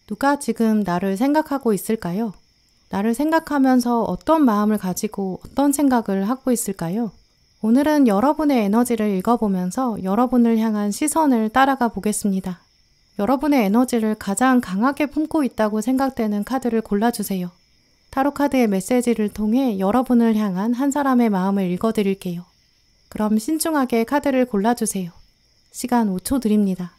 누가 지금 나를 생각하고 있을까요? 나를 생각하면서 어떤 마음을 가지고 어떤 생각을 하고 있을까요? 오늘은 여러분의 에너지를 읽어보면서 여러분을 향한 시선을 따라가 보겠습니다. 여러분의 에너지를 가장 강하게 품고 있다고 생각되는 카드를 골라주세요. 타로 카드의 메시지를 통해 여러분을 향한 한 사람의 마음을 읽어드릴게요. 그럼 신중하게 카드를 골라주세요. 시간 5초 드립니다.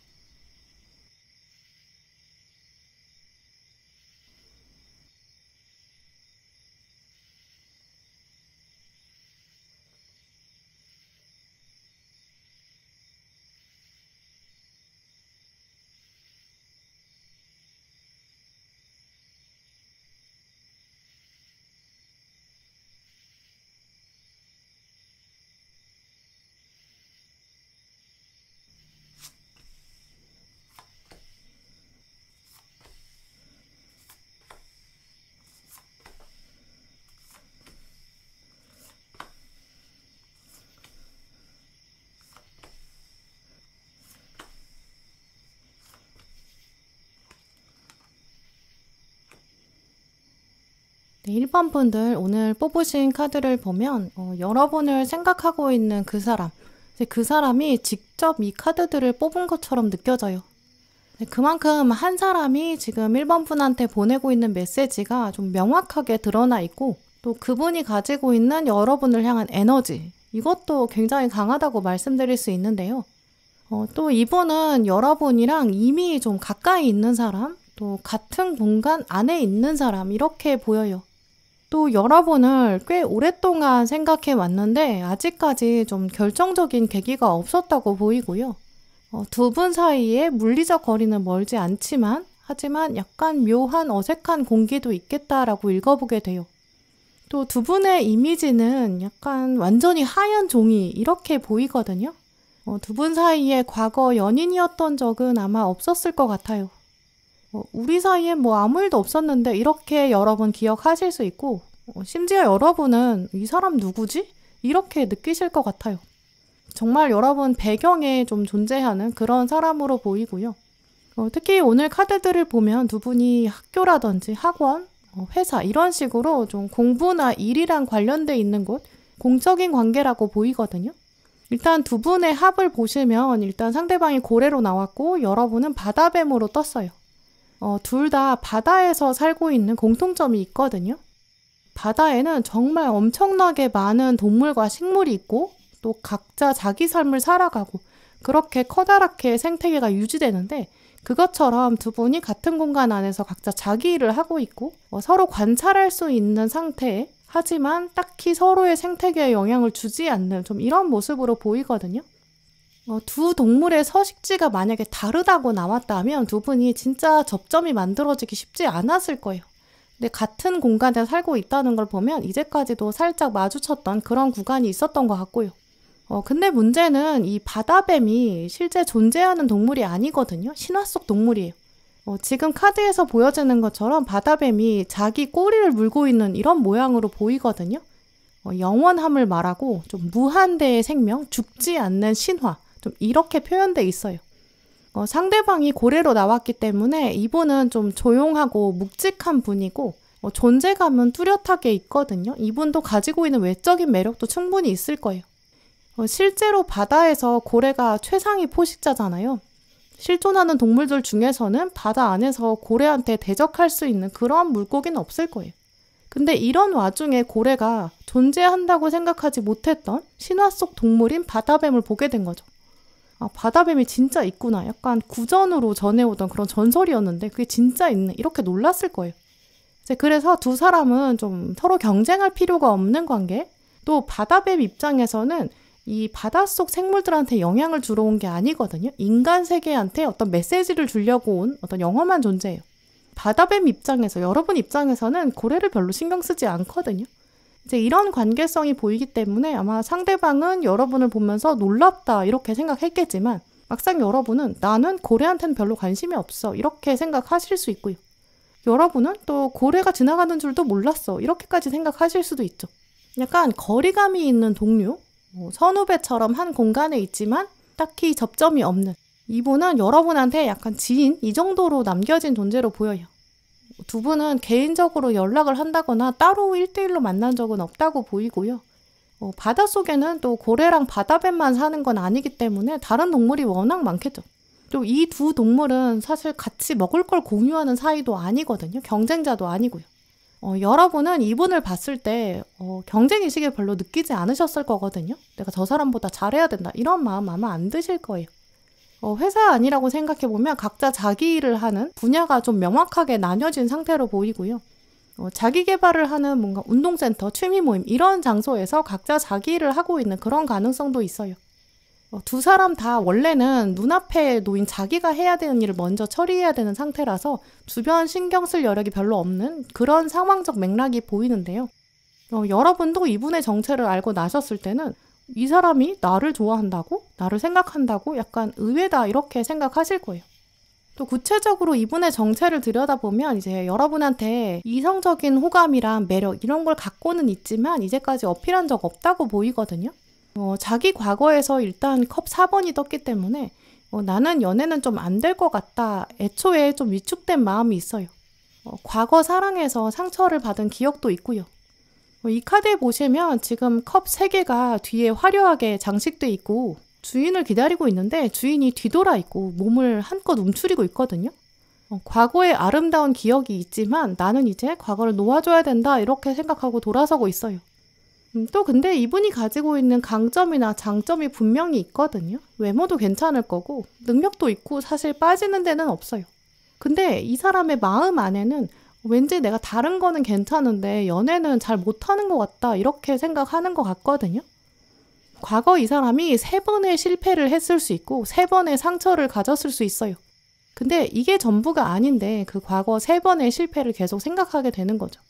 네, 1번 분들 오늘 뽑으신 카드를 보면 여러분을 생각하고 있는 그 사람, 그 사람이 직접 이 카드들을 뽑은 것처럼 느껴져요. 네, 그만큼 한 사람이 지금 1번 분한테 보내고 있는 메시지가 좀 명확하게 드러나 있고 또 그분이 가지고 있는 여러분을 향한 에너지, 이것도 굉장히 강하다고 말씀드릴 수 있는데요. 또 이분은 여러분이랑 이미 좀 가까이 있는 사람, 또 같은 공간 안에 있는 사람, 이렇게 보여요. 또 여러분을 꽤 오랫동안 생각해 왔는데 아직까지 좀 결정적인 계기가 없었다고 보이고요. 두 분 사이에 물리적 거리는 멀지 않지만 하지만 약간 묘한 어색한 공기도 있겠다라고 읽어보게 돼요. 또 두 분의 이미지는 약간 완전히 하얀 종이 이렇게 보이거든요. 두 분 사이에 과거 연인이었던 적은 아마 없었을 것 같아요. 우리 사이에 뭐 아무 일도 없었는데 이렇게 여러분 기억하실 수 있고 심지어 여러분은 이 사람 누구지? 이렇게 느끼실 것 같아요. 정말 여러분 배경에 좀 존재하는 그런 사람으로 보이고요. 특히 오늘 카드들을 보면 두 분이 학교라든지 학원, 회사 이런 식으로 좀 공부나 일이랑 관련돼 있는 곳, 공적인 관계라고 보이거든요. 일단 두 분의 합을 보시면 일단 상대방이 고래로 나왔고 여러분은 바다뱀으로 떴어요. 둘 다 바다에서 살고 있는 공통점이 있거든요. 바다에는 정말 엄청나게 많은 동물과 식물이 있고 또 각자 자기 삶을 살아가고 그렇게 커다랗게 생태계가 유지되는데 그것처럼 두 분이 같은 공간 안에서 각자 자기 일을 하고 있고 서로 관찰할 수 있는 상태에 하지만 딱히 서로의 생태계에 영향을 주지 않는 좀 이런 모습으로 보이거든요. 두 동물의 서식지가 만약에 다르다고 나왔다면 두 분이 진짜 접점이 만들어지기 쉽지 않았을 거예요. 근데 같은 공간에 살고 있다는 걸 보면 이제까지도 살짝 마주쳤던 그런 구간이 있었던 것 같고요. 근데 문제는 이 바다뱀이 실제 존재하는 동물이 아니거든요. 신화 속 동물이에요. 지금 카드에서 보여지는 것처럼 바다뱀이 자기 꼬리를 물고 있는 이런 모양으로 보이거든요. 영원함을 말하고 좀 무한대의 생명, 죽지 않는 신화, 좀 이렇게 표현돼 있어요. 상대방이 고래로 나왔기 때문에 이분은 좀 조용하고 묵직한 분이고 존재감은 뚜렷하게 있거든요. 이분도 가지고 있는 외적인 매력도 충분히 있을 거예요. 실제로 바다에서 고래가 최상위 포식자잖아요. 실존하는 동물들 중에서는 바다 안에서 고래한테 대적할 수 있는 그런 물고기는 없을 거예요. 근데 이런 와중에 고래가 존재한다고 생각하지 못했던 신화 속 동물인 바다뱀을 보게 된 거죠. 바다뱀이 진짜 있구나. 약간 구전으로 전해오던 그런 전설이었는데 그게 진짜 있네. 이렇게 놀랐을 거예요. 그래서 두 사람은 좀 서로 경쟁할 필요가 없는 관계. 또 바다뱀 입장에서는 이 바닷속 생물들한테 영향을 주러 온 게 아니거든요. 인간 세계한테 어떤 메시지를 주려고 온 어떤 영험한 존재예요. 바다뱀 입장에서, 여러분 입장에서는 고래를 별로 신경 쓰지 않거든요. 이제 이런 관계성이 보이기 때문에 아마 상대방은 여러분을 보면서 놀랍다 이렇게 생각했겠지만 막상 여러분은 나는 고래한테는 별로 관심이 없어 이렇게 생각하실 수 있고요. 여러분은 또 고래가 지나가는 줄도 몰랐어 이렇게까지 생각하실 수도 있죠. 약간 거리감이 있는 동료, 선후배처럼 한 공간에 있지만 딱히 접점이 없는 이분은 여러분한테 약간 지인 이 정도로 남겨진 존재로 보여요. 두 분은 개인적으로 연락을 한다거나 따로 1대1로 만난 적은 없다고 보이고요. 바닷속에는 또 고래랑 바다뱀만 사는 건 아니기 때문에 다른 동물이 워낙 많겠죠. 또 이 두 동물은 사실 같이 먹을 걸 공유하는 사이도 아니거든요. 경쟁자도 아니고요. 여러분은 이분을 봤을 때 경쟁의식을 별로 느끼지 않으셨을 거거든요. 내가 저 사람보다 잘해야 된다. 이런 마음 아마 안 드실 거예요. 회사 아니라고 생각해보면 각자 자기 일을 하는 분야가 좀 명확하게 나뉘어진 상태로 보이고요. 자기 개발을 하는 뭔가 운동센터, 취미 모임 이런 장소에서 각자 자기 일을 하고 있는 그런 가능성도 있어요. 두 사람 다 원래는 눈앞에 놓인 자기가 해야 되는 일을 먼저 처리해야 되는 상태라서 주변 신경 쓸 여력이 별로 없는 그런 상황적 맥락이 보이는데요. 여러분도 이분의 정체를 알고 나셨을 때는 이 사람이 나를 좋아한다고? 나를 생각한다고? 약간 의외다 이렇게 생각하실 거예요. 또 구체적으로 이분의 정체를 들여다보면 이제 여러분한테 이성적인 호감이랑 매력 이런 걸 갖고는 있지만 이제까지 어필한 적 없다고 보이거든요. 자기 과거에서 일단 컵 4번이 떴기 때문에 나는 연애는 좀 안 될 것 같다. 애초에 좀 위축된 마음이 있어요. 과거 사랑에서 상처를 받은 기억도 있고요. 이 카드에 보시면 지금 컵 3개가 뒤에 화려하게 장식돼 있고 주인을 기다리고 있는데 주인이 뒤돌아 있고 몸을 한껏 움츠리고 있거든요. 과거의 아름다운 기억이 있지만 나는 이제 과거를 놓아줘야 된다 이렇게 생각하고 돌아서고 있어요. 또 근데 이분이 가지고 있는 강점이나 장점이 분명히 있거든요. 외모도 괜찮을 거고 능력도 있고 사실 빠지는 데는 없어요. 근데 이 사람의 마음 안에는 왠지 내가 다른 거는 괜찮은데 연애는 잘 못하는 것 같다 이렇게 생각하는 것 같거든요. 과거 이 사람이 3번의 실패를 했을 수 있고 3번의 상처를 가졌을 수 있어요. 근데 이게 전부가 아닌데 그 과거 3번의 실패를 계속 생각하게 되는 거죠.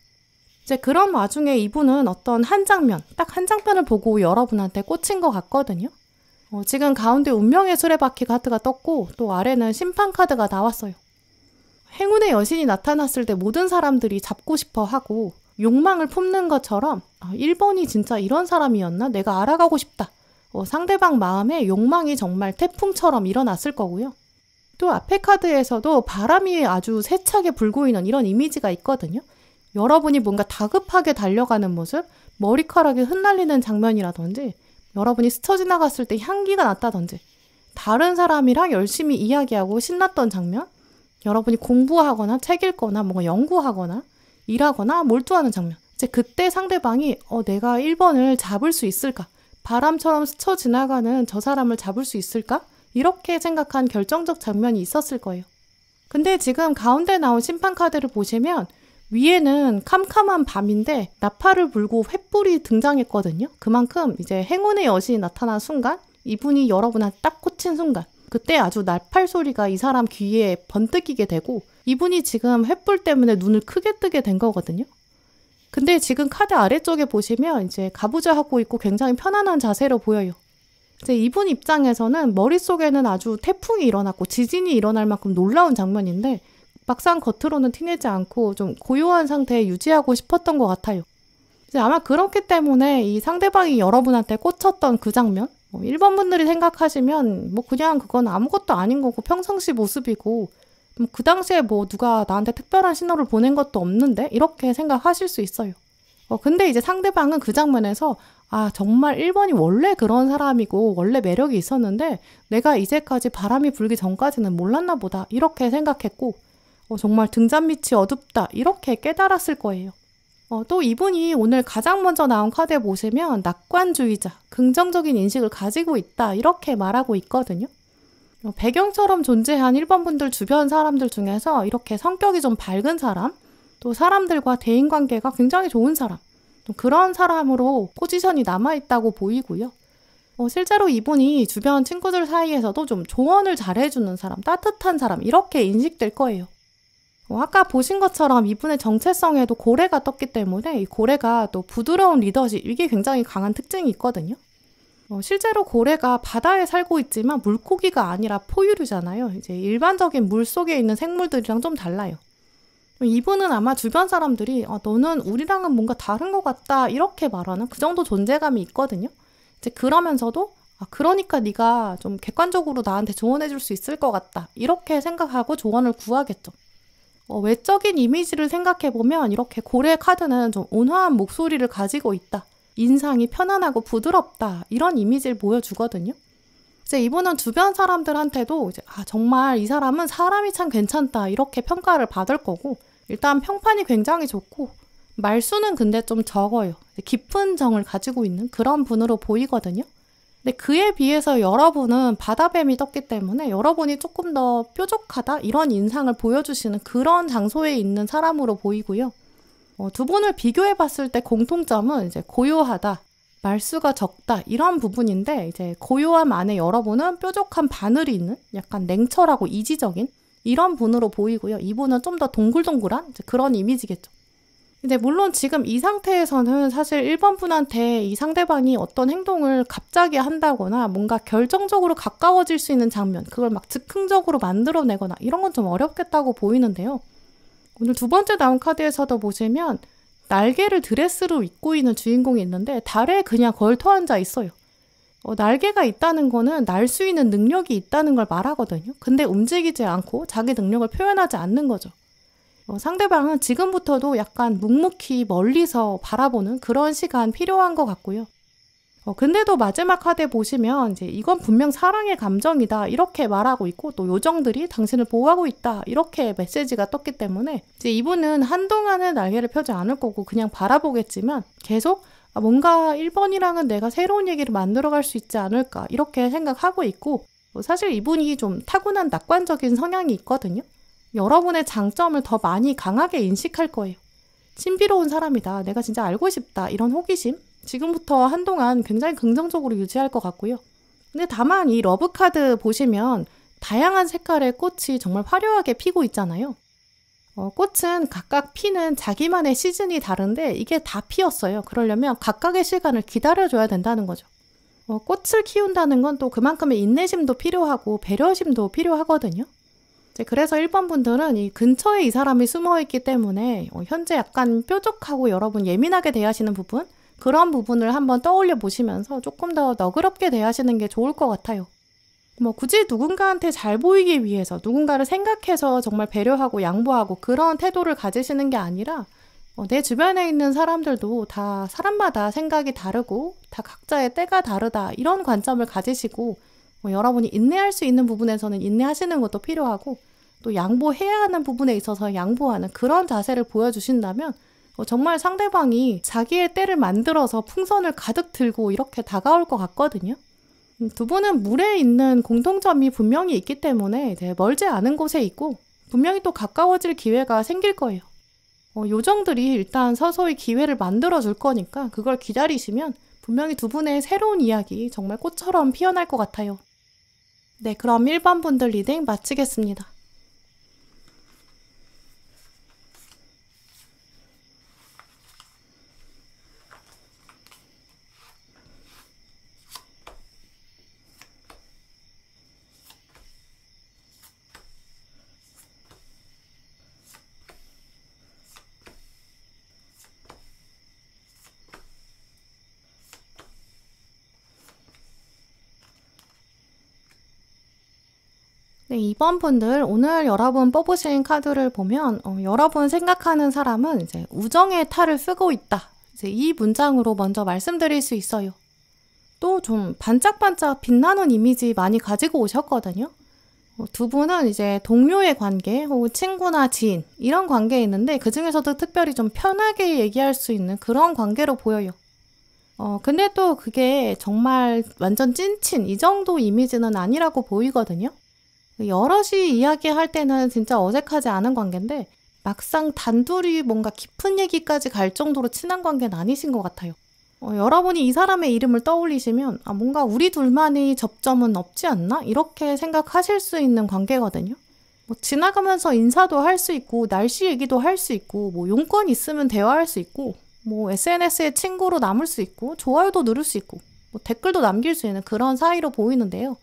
이제 그런 와중에 이분은 어떤 한 장면, 딱 한 장면을 보고 여러분한테 꽂힌 것 같거든요. 지금 가운데 운명의 수레바퀴 카드가 떴고 또 아래는 심판 카드가 나왔어요. 행운의 여신이 나타났을 때 모든 사람들이 잡고 싶어 하고 욕망을 품는 것처럼 1번이 진짜 이런 사람이었나? 내가 알아가고 싶다. 상대방 마음에 욕망이 정말 태풍처럼 일어났을 거고요. 또 앞에 카드에서도 바람이 아주 세차게 불고 있는 이런 이미지가 있거든요. 여러분이 뭔가 다급하게 달려가는 모습, 머리카락이 흩날리는 장면이라든지 여러분이 스쳐 지나갔을 때 향기가 났다든지 다른 사람이랑 열심히 이야기하고 신났던 장면, 여러분이 공부하거나 책 읽거나 뭔가 연구하거나 일하거나 몰두하는 장면. 이제 그때 상대방이 내가 1번을 잡을 수 있을까? 바람처럼 스쳐 지나가는 저 사람을 잡을 수 있을까? 이렇게 생각한 결정적 장면이 있었을 거예요. 근데 지금 가운데 나온 심판 카드를 보시면 위에는 캄캄한 밤인데 나팔을 불고 횃불이 등장했거든요. 그만큼 이제 행운의 여신이 나타난 순간, 이분이 여러분한테 딱 꽂힌 순간, 그때 아주 나팔 소리가 이 사람 귀에 번뜩이게 되고 이분이 지금 횃불 때문에 눈을 크게 뜨게 된 거거든요. 근데 지금 카드 아래쪽에 보시면 이제 가부좌하고 있고 굉장히 편안한 자세로 보여요. 이제 이분 입장에서는 머릿속에는 아주 태풍이 일어났고 지진이 일어날 만큼 놀라운 장면인데 막상 겉으로는 티내지 않고 좀 고요한 상태에 유지하고 싶었던 것 같아요. 이제 아마 그렇기 때문에 이 상대방이 여러분한테 꽂혔던 그 장면, 1번 분들이 생각하시면 그냥 그건 아무것도 아닌 거고 평상시 모습이고 그 당시에 누가 나한테 특별한 신호를 보낸 것도 없는데 이렇게 생각하실 수 있어요. 근데 이제 상대방은 그 장면에서 정말 1번이 원래 그런 사람이고 원래 매력이 있었는데 내가 이제까지 바람이 불기 전까지는 몰랐나 보다 이렇게 생각했고 정말 등잔 밑이 어둡다 이렇게 깨달았을 거예요. 또 이분이 오늘 가장 먼저 나온 카드에 보시면 낙관주의자, 긍정적인 인식을 가지고 있다 이렇게 말하고 있거든요. 배경처럼 존재한 1번 분들 주변 사람들 중에서 이렇게 성격이 좀 밝은 사람, 또 사람들과 대인관계가 굉장히 좋은 사람, 그런 사람으로 포지션이 남아있다고 보이고요. 실제로 이분이 주변 친구들 사이에서도 좀 조언을 잘해주는 사람, 따뜻한 사람 이렇게 인식될 거예요. 아까 보신 것처럼 이분의 정체성에도 고래가 떴기 때문에 이 고래가 또 부드러운 리더십, 이게 굉장히 강한 특징이 있거든요. 실제로 고래가 바다에 살고 있지만 물고기가 아니라 포유류잖아요. 이제 일반적인 물 속에 있는 생물들이랑 좀 달라요. 이분은 아마 주변 사람들이 너는 우리랑은 뭔가 다른 것 같다 이렇게 말하는 그 정도 존재감이 있거든요. 이제 그러면서도 그러니까 네가 좀 객관적으로 나한테 조언해 줄 수 있을 것 같다 이렇게 생각하고 조언을 구하겠죠. 외적인 이미지를 생각해보면 이렇게 고래 카드는 좀 온화한 목소리를 가지고 있다. 인상이 편안하고 부드럽다. 이런 이미지를 보여주거든요. 이제 이분은 주변 사람들한테도 정말 이 사람은 사람이 참 괜찮다. 이렇게 평가를 받을 거고 일단 평판이 굉장히 좋고 말수는 근데 좀 적어요. 깊은 정을 가지고 있는 그런 분으로 보이거든요. 근데 그에 비해서 여러분은 바다뱀이 떴기 때문에 여러분이 조금 더 뾰족하다 이런 인상을 보여주시는 그런 장소에 있는 사람으로 보이고요. 두 분을 비교해 봤을 때 공통점은 이제 고요하다, 말수가 적다 이런 부분인데 이제 고요함 안에 여러분은 뾰족한 바늘이 있는 약간 냉철하고 이지적인 이런 분으로 보이고요. 이분은 좀 더 동글동글한 그런 이미지겠죠. 근데 물론 지금 이 상태에서는 사실 1번 분한테 이 상대방이 어떤 행동을 갑자기 한다거나 뭔가 결정적으로 가까워질 수 있는 장면, 그걸 막 즉흥적으로 만들어내거나 이런 건 좀 어렵겠다고 보이는데요. 오늘 두 번째 나온 카드에서도 보시면 날개를 드레스로 입고 있는 주인공이 있는데 달에 그냥 걸터 앉아 있어요. 날개가 있다는 거는 날 수 있는 능력이 있다는 걸 말하거든요. 근데 움직이지 않고 자기 능력을 표현하지 않는 거죠. 상대방은 지금부터도 약간 묵묵히 멀리서 바라보는 그런 시간 필요한 것 같고요. 근데도 마지막 카드에 보시면 이제 이건 분명 사랑의 감정이다 이렇게 말하고 있고 또 요정들이 당신을 보호하고 있다 이렇게 메시지가 떴기 때문에 이제 이분은 한동안은 날개를 펴지 않을 거고 그냥 바라보겠지만 계속 뭔가 1번이랑은 내가 새로운 얘기를 만들어갈 수 있지 않을까 이렇게 생각하고 있고 사실 이분이 좀 타고난 낙관적인 성향이 있거든요. 여러분의 장점을 더 많이 강하게 인식할 거예요. 신비로운 사람이다. 내가 진짜 알고 싶다. 이런 호기심 지금부터 한동안 굉장히 긍정적으로 유지할 것 같고요. 근데 다만 이 러브카드 보시면 다양한 색깔의 꽃이 정말 화려하게 피고 있잖아요. 꽃은 각각 피는 자기만의 시즌이 다른데 이게 다 피었어요. 그러려면 각각의 시간을 기다려줘야 된다는 거죠. 꽃을 키운다는 건 또 그만큼의 인내심도 필요하고 배려심도 필요하거든요. 그래서 1번 분들은 이 근처에 이 사람이 숨어 있기 때문에 현재 약간 뾰족하고 여러분 예민하게 대하시는 부분, 그런 부분을 한번 떠올려 보시면서 조금 더 너그럽게 대하시는 게 좋을 것 같아요. 뭐 굳이 누군가한테 잘 보이기 위해서 누군가를 생각해서 정말 배려하고 양보하고 그런 태도를 가지시는 게 아니라 내 주변에 있는 사람들도 다 사람마다 생각이 다르고 다 각자의 때가 다르다, 이런 관점을 가지시고 여러분이 인내할 수 있는 부분에서는 인내하시는 것도 필요하고, 또 양보해야 하는 부분에 있어서 양보하는 그런 자세를 보여주신다면 정말 상대방이 자기의 때를 만들어서 풍선을 가득 들고 이렇게 다가올 것 같거든요. 두 분은 물에 있는 공통점이 분명히 있기 때문에 멀지 않은 곳에 있고 분명히 또 가까워질 기회가 생길 거예요. 요정들이 일단 서서히 기회를 만들어 줄 거니까 그걸 기다리시면 분명히 두 분의 새로운 이야기 정말 꽃처럼 피어날 것 같아요. 네, 그럼 1번 분들 리딩 마치겠습니다. 네, 2번 분들 오늘 여러분 뽑으신 카드를 보면 여러분 생각하는 사람은 이제 우정의 탈을 쓰고 있다, 이제 이 문장으로 먼저 말씀드릴 수 있어요. 또 좀 반짝반짝 빛나는 이미지 많이 가지고 오셨거든요. 두 분은 이제 동료의 관계 혹은 친구나 지인 이런 관계에 있는데 그 중에서도 특별히 좀 편하게 얘기할 수 있는 그런 관계로 보여요. 근데 또 그게 정말 완전 찐친 이 정도 이미지는 아니라고 보이거든요. 여럿이 이야기할 때는 진짜 어색하지 않은 관계인데 막상 단둘이 뭔가 깊은 얘기까지 갈 정도로 친한 관계는 아니신 것 같아요. 여러분이 이 사람의 이름을 떠올리시면 뭔가 우리 둘만의 접점은 없지 않나? 이렇게 생각하실 수 있는 관계거든요. 지나가면서 인사도 할 수 있고 날씨 얘기도 할 수 있고 용건 있으면 대화할 수 있고 SNS에 친구로 남을 수 있고 좋아요도 누를 수 있고 댓글도 남길 수 있는 그런 사이로 보이는데요.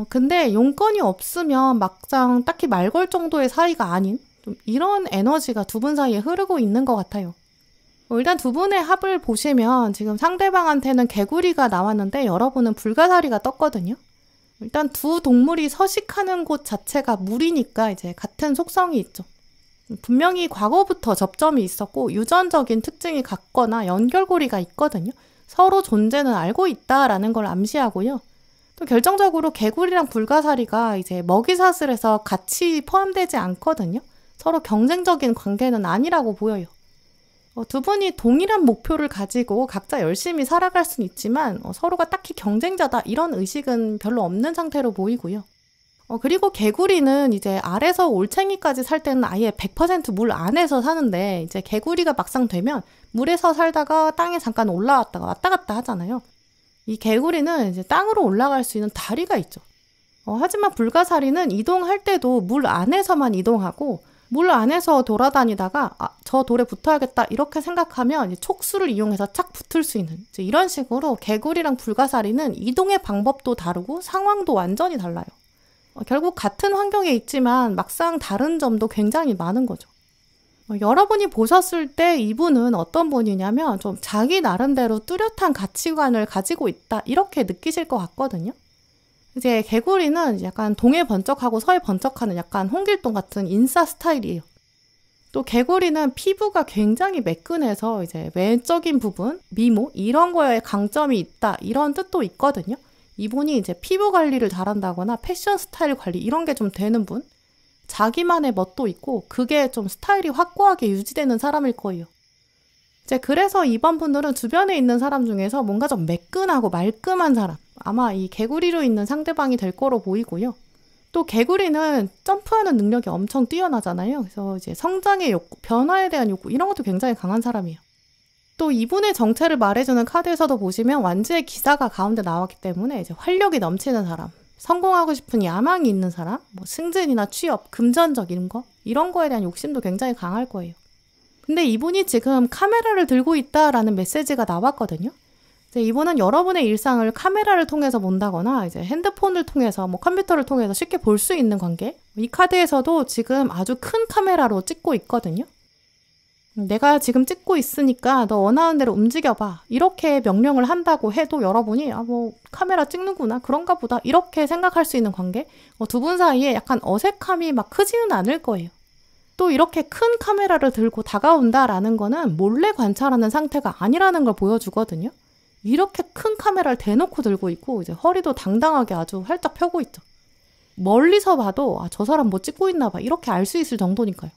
근데 용건이 없으면 막상 딱히 말 걸 정도의 사이가 아닌 좀 이런 에너지가 두 분 사이에 흐르고 있는 것 같아요. 일단 두 분의 합을 보시면 지금 상대방한테는 개구리가 나왔는데 여러분은 불가사리가 떴거든요. 일단 두 동물이 서식하는 곳 자체가 물이니까 이제 같은 속성이 있죠. 분명히 과거부터 접점이 있었고 유전적인 특징이 같거나 연결고리가 있거든요. 서로 존재는 알고 있다라는 걸 암시하고요. 또 결정적으로 개구리랑 불가사리가 이제 먹이사슬에서 같이 포함되지 않거든요. 서로 경쟁적인 관계는 아니라고 보여요. 두 분이 동일한 목표를 가지고 각자 열심히 살아갈 수는 있지만 서로가 딱히 경쟁자다 이런 의식은 별로 없는 상태로 보이고요. 그리고 개구리는 이제 알에서 올챙이까지 살 때는 아예 100% 물 안에서 사는데 이제 개구리가 막상 되면 물에서 살다가 땅에 잠깐 올라왔다가 왔다 갔다 하잖아요. 이 개구리는 이제 땅으로 올라갈 수 있는 다리가 있죠. 하지만 불가사리는 이동할 때도 물 안에서만 이동하고 물 안에서 돌아다니다가 저 돌에 붙어야겠다 이렇게 생각하면 촉수를 이용해서 착 붙을 수 있는 이런 식으로 개구리랑 불가사리는 이동의 방법도 다르고 상황도 완전히 달라요. 결국 같은 환경에 있지만 막상 다른 점도 굉장히 많은 거죠. 여러분이 보셨을 때 이분은 어떤 분이냐면 좀 자기 나름대로 뚜렷한 가치관을 가지고 있다 이렇게 느끼실 것 같거든요. 이제 개구리는 약간 동해 번쩍하고 서해 번쩍하는 약간 홍길동 같은 인싸 스타일이에요. 또 개구리는 피부가 굉장히 매끈해서 이제 외적인 부분, 미모 이런 거에 강점이 있다 이런 뜻도 있거든요. 이분이 이제 피부 관리를 잘한다거나 패션 스타일 관리 이런 게 좀 되는 분, 자기만의 멋도 있고 그게 좀 스타일이 확고하게 유지되는 사람일 거예요. 이제 그래서 이번 분들은 주변에 있는 사람 중에서 뭔가 좀 매끈하고 말끔한 사람, 아마 이 개구리로 있는 상대방이 될 거로 보이고요. 또 개구리는 점프하는 능력이 엄청 뛰어나잖아요. 그래서 이제 성장의 욕구, 변화에 대한 욕구 이런 것도 굉장히 강한 사람이에요. 또 이분의 정체를 말해주는 카드에서도 보시면 완지의 기사가 가운데 나왔기 때문에 이제 활력이 넘치는 사람, 성공하고 싶은 야망이 있는 사람, 승진이나 취업, 금전적인 거 이런 거에 대한 욕심도 굉장히 강할 거예요. 근데 이분이 지금 카메라를 들고 있다라는 메시지가 나왔거든요. 이제 이분은 여러분의 일상을 카메라를 통해서 본다거나 이제 핸드폰을 통해서 뭐 컴퓨터를 통해서 쉽게 볼 수 있는 관계. 이 카드에서도 지금 아주 큰 카메라로 찍고 있거든요. 내가 지금 찍고 있으니까 너 원하는 대로 움직여봐. 이렇게 명령을 한다고 해도 여러분이 뭐 카메라 찍는구나 그런가 보다 이렇게 생각할 수 있는 관계. 두 분 사이에 약간 어색함이 막 크지는 않을 거예요. 또 이렇게 큰 카메라를 들고 다가온다라는 거는 몰래 관찰하는 상태가 아니라는 걸 보여주거든요. 이렇게 큰 카메라를 대놓고 들고 있고 이제 허리도 당당하게 아주 활짝 펴고 있죠. 멀리서 봐도 저 사람 뭐 찍고 있나 봐 이렇게 알 수 있을 정도니까요.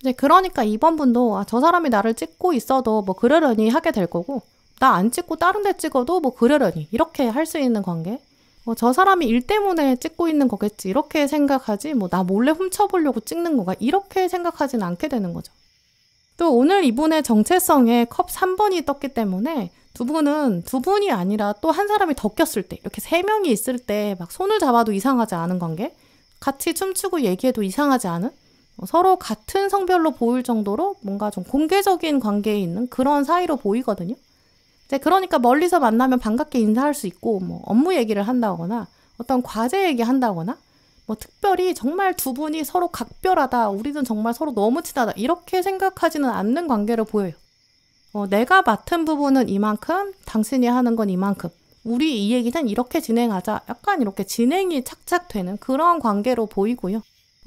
이제 그러니까 이번 분도 저 사람이 나를 찍고 있어도 뭐 그러려니 하게 될 거고 나 안 찍고 다른 데 찍어도 뭐 그러려니 이렇게 할 수 있는 관계. 저 사람이 일 때문에 찍고 있는 거겠지 이렇게 생각하지 뭐 나 몰래 훔쳐보려고 찍는 건가 이렇게 생각하진 않게 되는 거죠. 또 오늘 이분의 정체성에 컵 3번이 떴기 때문에 두 분이 아니라 또 한 사람이 더 꼈을 때 이렇게 3명이 있을 때 막 손을 잡아도 이상하지 않은 관계, 같이 춤추고 얘기해도 이상하지 않은, 서로 같은 성별로 보일 정도로 뭔가 좀 공개적인 관계에 있는 그런 사이로 보이거든요. 이제 그러니까 멀리서 만나면 반갑게 인사할 수 있고 뭐 업무 얘기를 한다거나 어떤 과제 얘기한다거나 뭐 특별히 정말 두 분이 서로 각별하다, 우리는 정말 서로 너무 친하다 이렇게 생각하지는 않는 관계로 보여요. 내가 맡은 부분은 이만큼, 당신이 하는 건 이만큼, 우리 이 얘기는 이렇게 진행하자, 약간 이렇게 진행이 착착 되는 그런 관계로 보이고요.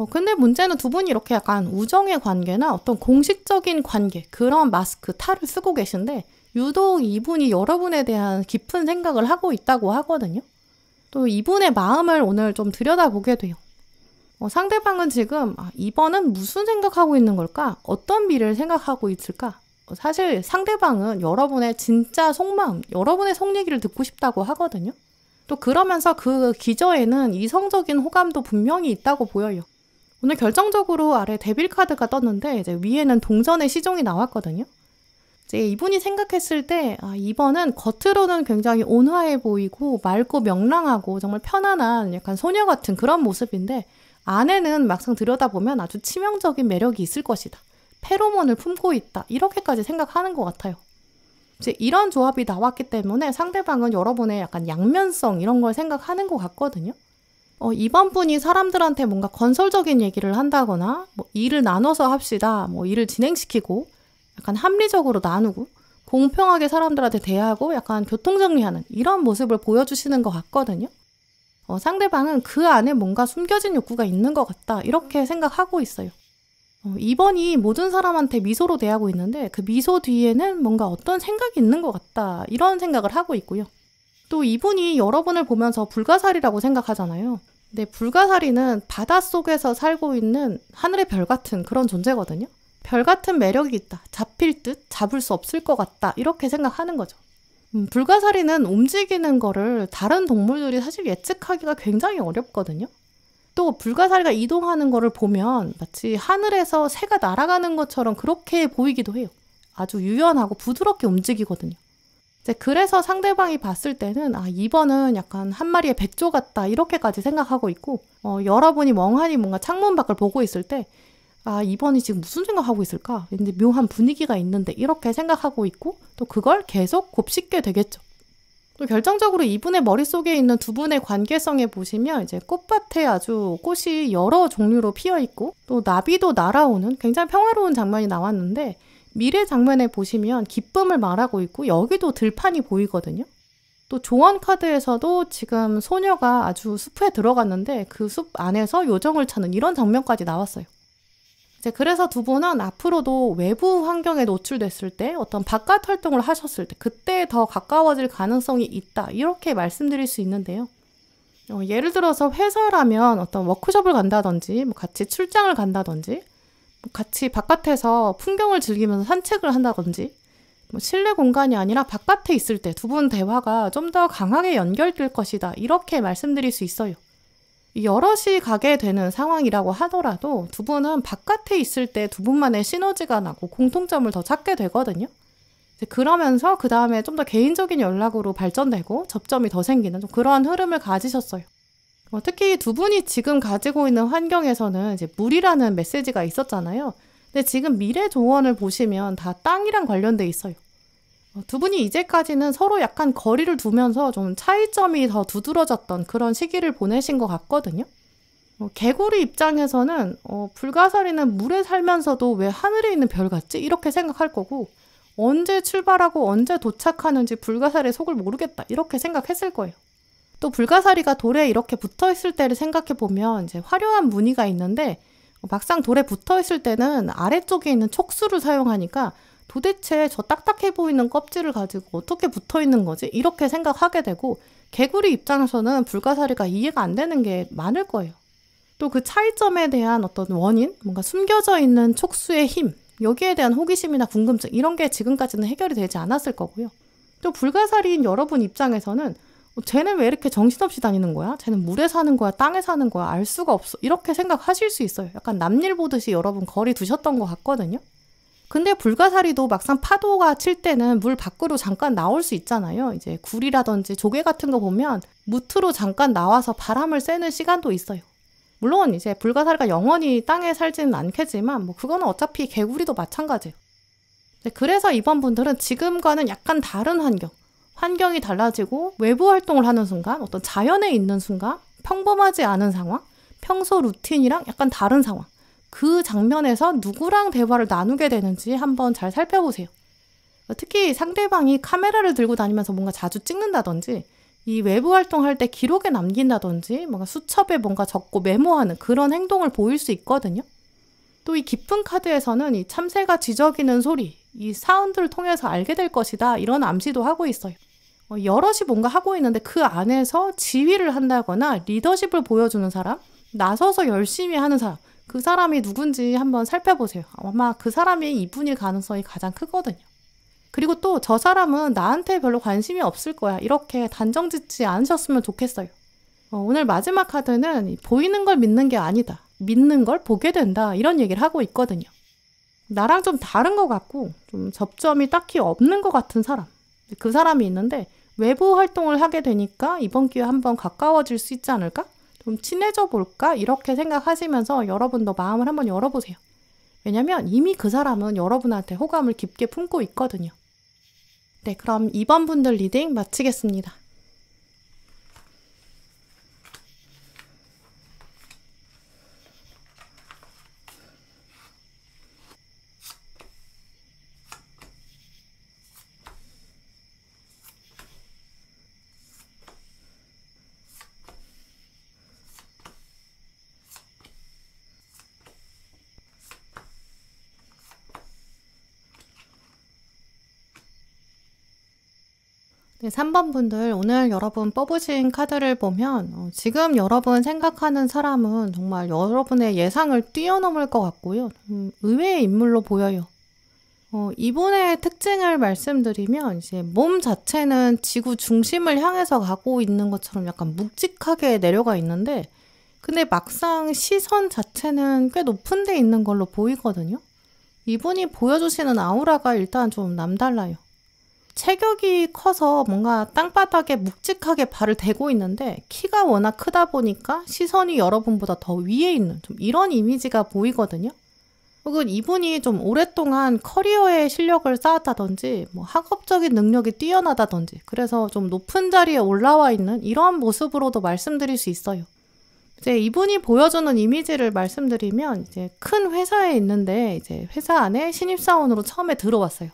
근데 문제는 두 분이 이렇게 약간 우정의 관계나 어떤 공식적인 관계, 그런 마스크, 탈을 쓰고 계신데 유독 이분이 여러분에 대한 깊은 생각을 하고 있다고 하거든요. 또 이분의 마음을 오늘 좀 들여다보게 돼요. 상대방은 지금 이번은 무슨 생각하고 있는 걸까? 어떤 미래를 생각하고 있을까? 사실 상대방은 여러분의 진짜 속마음, 여러분의 속 얘기를 듣고 싶다고 하거든요. 또 그러면서 그 기저에는 이성적인 호감도 분명히 있다고 보여요. 오늘 결정적으로 아래 데빌 카드가 떴는데 이제 위에는 동전의 시종이 나왔거든요. 이제 이분이 생각했을 때 이번은 겉으로는 굉장히 온화해 보이고 맑고 명랑하고 정말 편안한 약간 소녀 같은 그런 모습인데 안에는 막상 들여다보면 아주 치명적인 매력이 있을 것이다. 페로몬을 품고 있다. 이렇게까지 생각하는 것 같아요. 이제 이런 조합이 나왔기 때문에 상대방은 여러분의 약간 양면성 이런 걸 생각하는 것 같거든요. 이번 분이 사람들한테 뭔가 건설적인 얘기를 한다거나 뭐 일을 나눠서 합시다. 뭐 일을 진행시키고 약간 합리적으로 나누고 공평하게 사람들한테 대하고 약간 교통정리하는 이런 모습을 보여주시는 것 같거든요. 상대방은 그 안에 뭔가 숨겨진 욕구가 있는 것 같다. 이렇게 생각하고 있어요. 이번이 모든 사람한테 미소로 대하고 있는데 그 미소 뒤에는 뭔가 어떤 생각이 있는 것 같다. 이런 생각을 하고 있고요. 또 이분이 여러분을 보면서 불가사리라고 생각하잖아요. 근데 불가사리는 바닷속에서 살고 있는 하늘의 별 같은 그런 존재거든요. 별 같은 매력이 있다. 잡힐 듯 잡을 수 없을 것 같다. 이렇게 생각하는 거죠. 불가사리는 움직이는 거를 다른 동물들이 사실 예측하기가 굉장히 어렵거든요. 또 불가사리가 이동하는 거를 보면 마치 하늘에서 새가 날아가는 것처럼 그렇게 보이기도 해요. 아주 유연하고 부드럽게 움직이거든요. 이제 그래서 상대방이 봤을 때는 이번은 약간 한 마리의 백조 같다 이렇게까지 생각하고 있고 여러분이 멍하니 뭔가 창문 밖을 보고 있을 때 이번이 지금 무슨 생각하고 있을까? 근데 묘한 분위기가 있는데 이렇게 생각하고 있고 또 그걸 계속 곱씹게 되겠죠. 또 결정적으로 이분의 머릿속에 있는 두 분의 관계성에 보시면 이제 꽃밭에 아주 꽃이 여러 종류로 피어 있고 또 나비도 날아오는 굉장히 평화로운 장면이 나왔는데 미래 장면에 보시면 기쁨을 말하고 있고 여기도 들판이 보이거든요. 또 조언 카드에서도 지금 소녀가 아주 숲에 들어갔는데 그 숲 안에서 요정을 찾는 이런 장면까지 나왔어요. 이제 그래서 두 분은 앞으로도 외부 환경에 노출됐을 때 어떤 바깥 활동을 하셨을 때 그때 더 가까워질 가능성이 있다. 이렇게 말씀드릴 수 있는데요. 예를 들어서 회사라면 어떤 워크숍을 간다든지 뭐 같이 출장을 간다든지 뭐 같이 바깥에서 풍경을 즐기면서 산책을 한다든지 뭐 실내 공간이 아니라 바깥에 있을 때 두 분 대화가 좀 더 강하게 연결될 것이다. 이렇게 말씀드릴 수 있어요. 여럿이 가게 되는 상황이라고 하더라도 두 분은 바깥에 있을 때 두 분만의 시너지가 나고 공통점을 더 찾게 되거든요. 그러면서 그 다음에 좀 더 개인적인 연락으로 발전되고 접점이 더 생기는 좀 그런 흐름을 가지셨어요. 특히 두 분이 지금 가지고 있는 환경에서는 이제 물이라는 메시지가 있었잖아요. 근데 지금 미래 조언을 보시면 다 땅이랑 관련돼 있어요. 두 분이 이제까지는 서로 약간 거리를 두면서 좀 차이점이 더 두드러졌던 그런 시기를 보내신 것 같거든요. 개구리 입장에서는 불가사리는 물에 살면서도 왜 하늘에 있는 별 같지? 이렇게 생각할 거고, 언제 출발하고 언제 도착하는지 불가사리의 속을 모르겠다 이렇게 생각했을 거예요. 또 불가사리가 돌에 이렇게 붙어있을 때를 생각해보면 이제 화려한 무늬가 있는데, 막상 돌에 붙어있을 때는 아래쪽에 있는 촉수를 사용하니까 도대체 저 딱딱해 보이는 껍질을 가지고 어떻게 붙어있는 거지? 이렇게 생각하게 되고, 개구리 입장에서는 불가사리가 이해가 안 되는 게 많을 거예요. 또 그 차이점에 대한 어떤 원인, 뭔가 숨겨져 있는 촉수의 힘, 여기에 대한 호기심이나 궁금증, 이런 게 지금까지는 해결이 되지 않았을 거고요. 또 불가사리인 여러분 입장에서는 쟤는 왜 이렇게 정신없이 다니는 거야? 쟤는 물에 사는 거야? 땅에 사는 거야? 알 수가 없어. 이렇게 생각하실 수 있어요. 약간 남일 보듯이 여러분 거리 두셨던 것 같거든요. 근데 불가사리도 막상 파도가 칠 때는 물 밖으로 잠깐 나올 수 있잖아요. 이제 굴이라든지 조개 같은 거 보면 무트로 잠깐 나와서 바람을 쐬는 시간도 있어요. 물론 이제 불가사리가 영원히 땅에 살지는 않겠지만 그거는 어차피 개구리도 마찬가지예요. 그래서 이번 분들은 지금과는 약간 다른 환경이 달라지고 외부 활동을 하는 순간, 어떤 자연에 있는 순간, 평범하지 않은 상황, 평소 루틴이랑 약간 다른 상황, 그 장면에서 누구랑 대화를 나누게 되는지 한번 잘 살펴보세요. 특히 상대방이 카메라를 들고 다니면서 뭔가 자주 찍는다든지, 이 외부 활동할 때 기록에 남긴다든지, 뭔가 수첩에 뭔가 적고 메모하는 그런 행동을 보일 수 있거든요. 또 이 깊은 카드에서는 이 참새가 지저귀는 소리, 이 사운드를 통해서 알게 될 것이다, 이런 암시도 하고 있어요. 여럿이 뭔가 하고 있는데 그 안에서 지휘를 한다거나 리더십을 보여주는 사람, 나서서 열심히 하는 사람, 그 사람이 누군지 한번 살펴보세요. 아마 그 사람이 이분일 가능성이 가장 크거든요. 그리고 또 저 사람은 나한테 별로 관심이 없을 거야, 이렇게 단정 짓지 않으셨으면 좋겠어요. 오늘 마지막 카드는 보이는 걸 믿는 게 아니다, 믿는 걸 보게 된다, 이런 얘기를 하고 있거든요. 나랑 좀 다른 것 같고 좀 접점이 딱히 없는 것 같은 사람, 그 사람이 있는데 외부 활동을 하게 되니까 이번 기회에 한번 가까워질 수 있지 않을까? 좀 친해져 볼까? 이렇게 생각하시면서 여러분도 마음을 한번 열어보세요. 왜냐면 이미 그 사람은 여러분한테 호감을 깊게 품고 있거든요. 네, 그럼 2번 분들 리딩 마치겠습니다. 네, 3번 분들, 오늘 여러분 뽑으신 카드를 보면 지금 여러분 생각하는 사람은 정말 여러분의 예상을 뛰어넘을 것 같고요. 의외의 인물로 보여요. 이분의 특징을 말씀드리면 이제 몸 자체는 지구 중심을 향해서 가고 있는 것처럼 약간 묵직하게 내려가 있는데, 근데 막상 시선 자체는 꽤 높은 데 있는 걸로 보이거든요. 이분이 보여주시는 아우라가 일단 좀 남달라요. 체격이 커서 뭔가 땅바닥에 묵직하게 발을 대고 있는데 키가 워낙 크다 보니까 시선이 여러분보다 더 위에 있는 좀 이런 이미지가 보이거든요. 혹은 이분이 좀 오랫동안 커리어의 실력을 쌓았다든지 학업적인 능력이 뛰어나다든지 그래서 좀 높은 자리에 올라와 있는 이런 모습으로도 말씀드릴 수 있어요. 이제 이분이 보여주는 이미지를 말씀드리면 이제 큰 회사에 있는데 이제 회사 안에 신입사원으로 처음에 들어왔어요.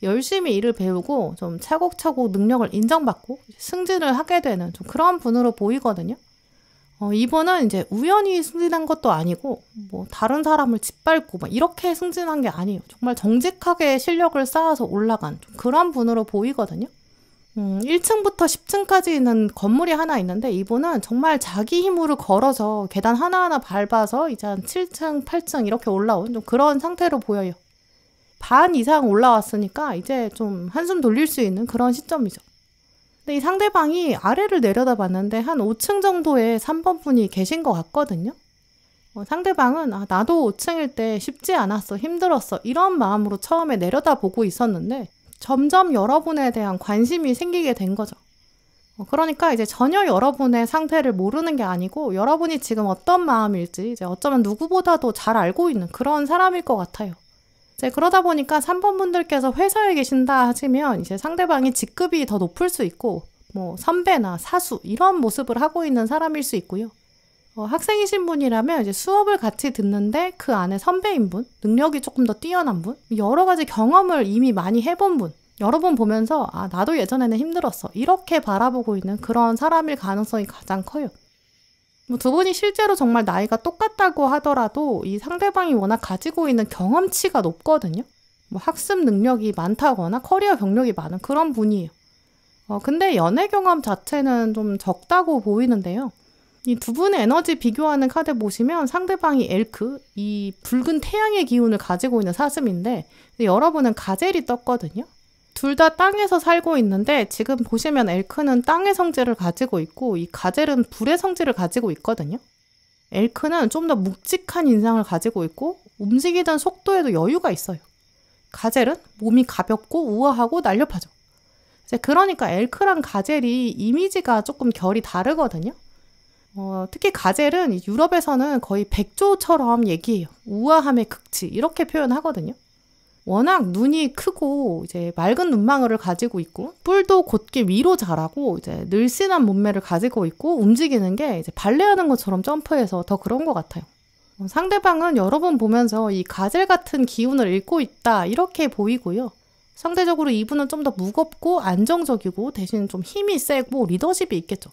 열심히 일을 배우고 좀 차곡차곡 능력을 인정받고 승진을 하게 되는 좀 그런 분으로 보이거든요. 이분은 이제 우연히 승진한 것도 아니고 다른 사람을 짓밟고 이렇게 승진한 게 아니에요. 정말 정직하게 실력을 쌓아서 올라간 좀 그런 분으로 보이거든요. 1층부터 10층까지 있는 건물이 하나 있는데 이분은 정말 자기 힘으로 걸어서 계단 하나하나 밟아서 이제 한 7층, 8층 이렇게 올라온 좀 그런 상태로 보여요. 반 이상 올라왔으니까 이제 좀 한숨 돌릴 수 있는 그런 시점이죠. 근데 이 상대방이 아래를 내려다봤는데 한 5층 정도의 3번 분이 계신 것 같거든요. 상대방은 나도 5층일 때 쉽지 않았어, 힘들었어, 이런 마음으로 처음에 내려다보고 있었는데 점점 여러분에 대한 관심이 생기게 된 거죠. 그러니까 이제 전혀 여러분의 상태를 모르는 게 아니고 여러분이 지금 어떤 마음일지 이제 어쩌면 누구보다도 잘 알고 있는 그런 사람일 것 같아요. 이제 그러다 보니까 3번 분들께서 회사에 계신다 하시면 이제 상대방이 직급이 더 높을 수 있고 뭐 선배나 사수 이런 모습을 하고 있는 사람일 수 있고요. 학생이신 분이라면 이제 수업을 같이 듣는데 그 안에 선배인 분, 능력이 조금 더 뛰어난 분, 여러 가지 경험을 이미 많이 해본 분, 여러 번 보면서 아 나도 예전에는 힘들었어 이렇게 바라보고 있는 그런 사람일 가능성이 가장 커요. 뭐 두 분이 실제로 정말 나이가 똑같다고 하더라도 이 상대방이 워낙 가지고 있는 경험치가 높거든요. 뭐 학습 능력이 많다거나 커리어 경력이 많은 그런 분이에요. 근데 연애 경험 자체는 좀 적다고 보이는데요. 이 두 분의 에너지 비교하는 카드 보시면 상대방이 엘크, 이 붉은 태양의 기운을 가지고 있는 사슴인데 여러분은 가젤이 떴거든요. 둘 다 땅에서 살고 있는데 지금 보시면 엘크는 땅의 성질을 가지고 있고 이 가젤은 불의 성질을 가지고 있거든요. 엘크는 좀 더 묵직한 인상을 가지고 있고 움직이던 속도에도 여유가 있어요. 가젤은 몸이 가볍고 우아하고 날렵하죠. 이제 그러니까 엘크랑 가젤이 이미지가 조금 결이 다르거든요. 특히 가젤은 유럽에서는 거의 백조처럼 얘기해요. 우아함의 극치 이렇게 표현하거든요. 워낙 눈이 크고 이제 맑은 눈망울을 가지고 있고 뿔도 곧게 위로 자라고 이제 늘씬한 몸매를 가지고 있고 움직이는 게 이제 발레하는 것처럼 점프해서 더 그런 것 같아요. 상대방은 여러 번 보면서 이 가젤 같은 기운을 읽고 있다 이렇게 보이고요. 상대적으로 이분은 좀 더 무겁고 안정적이고 대신 좀 힘이 세고 리더십이 있겠죠.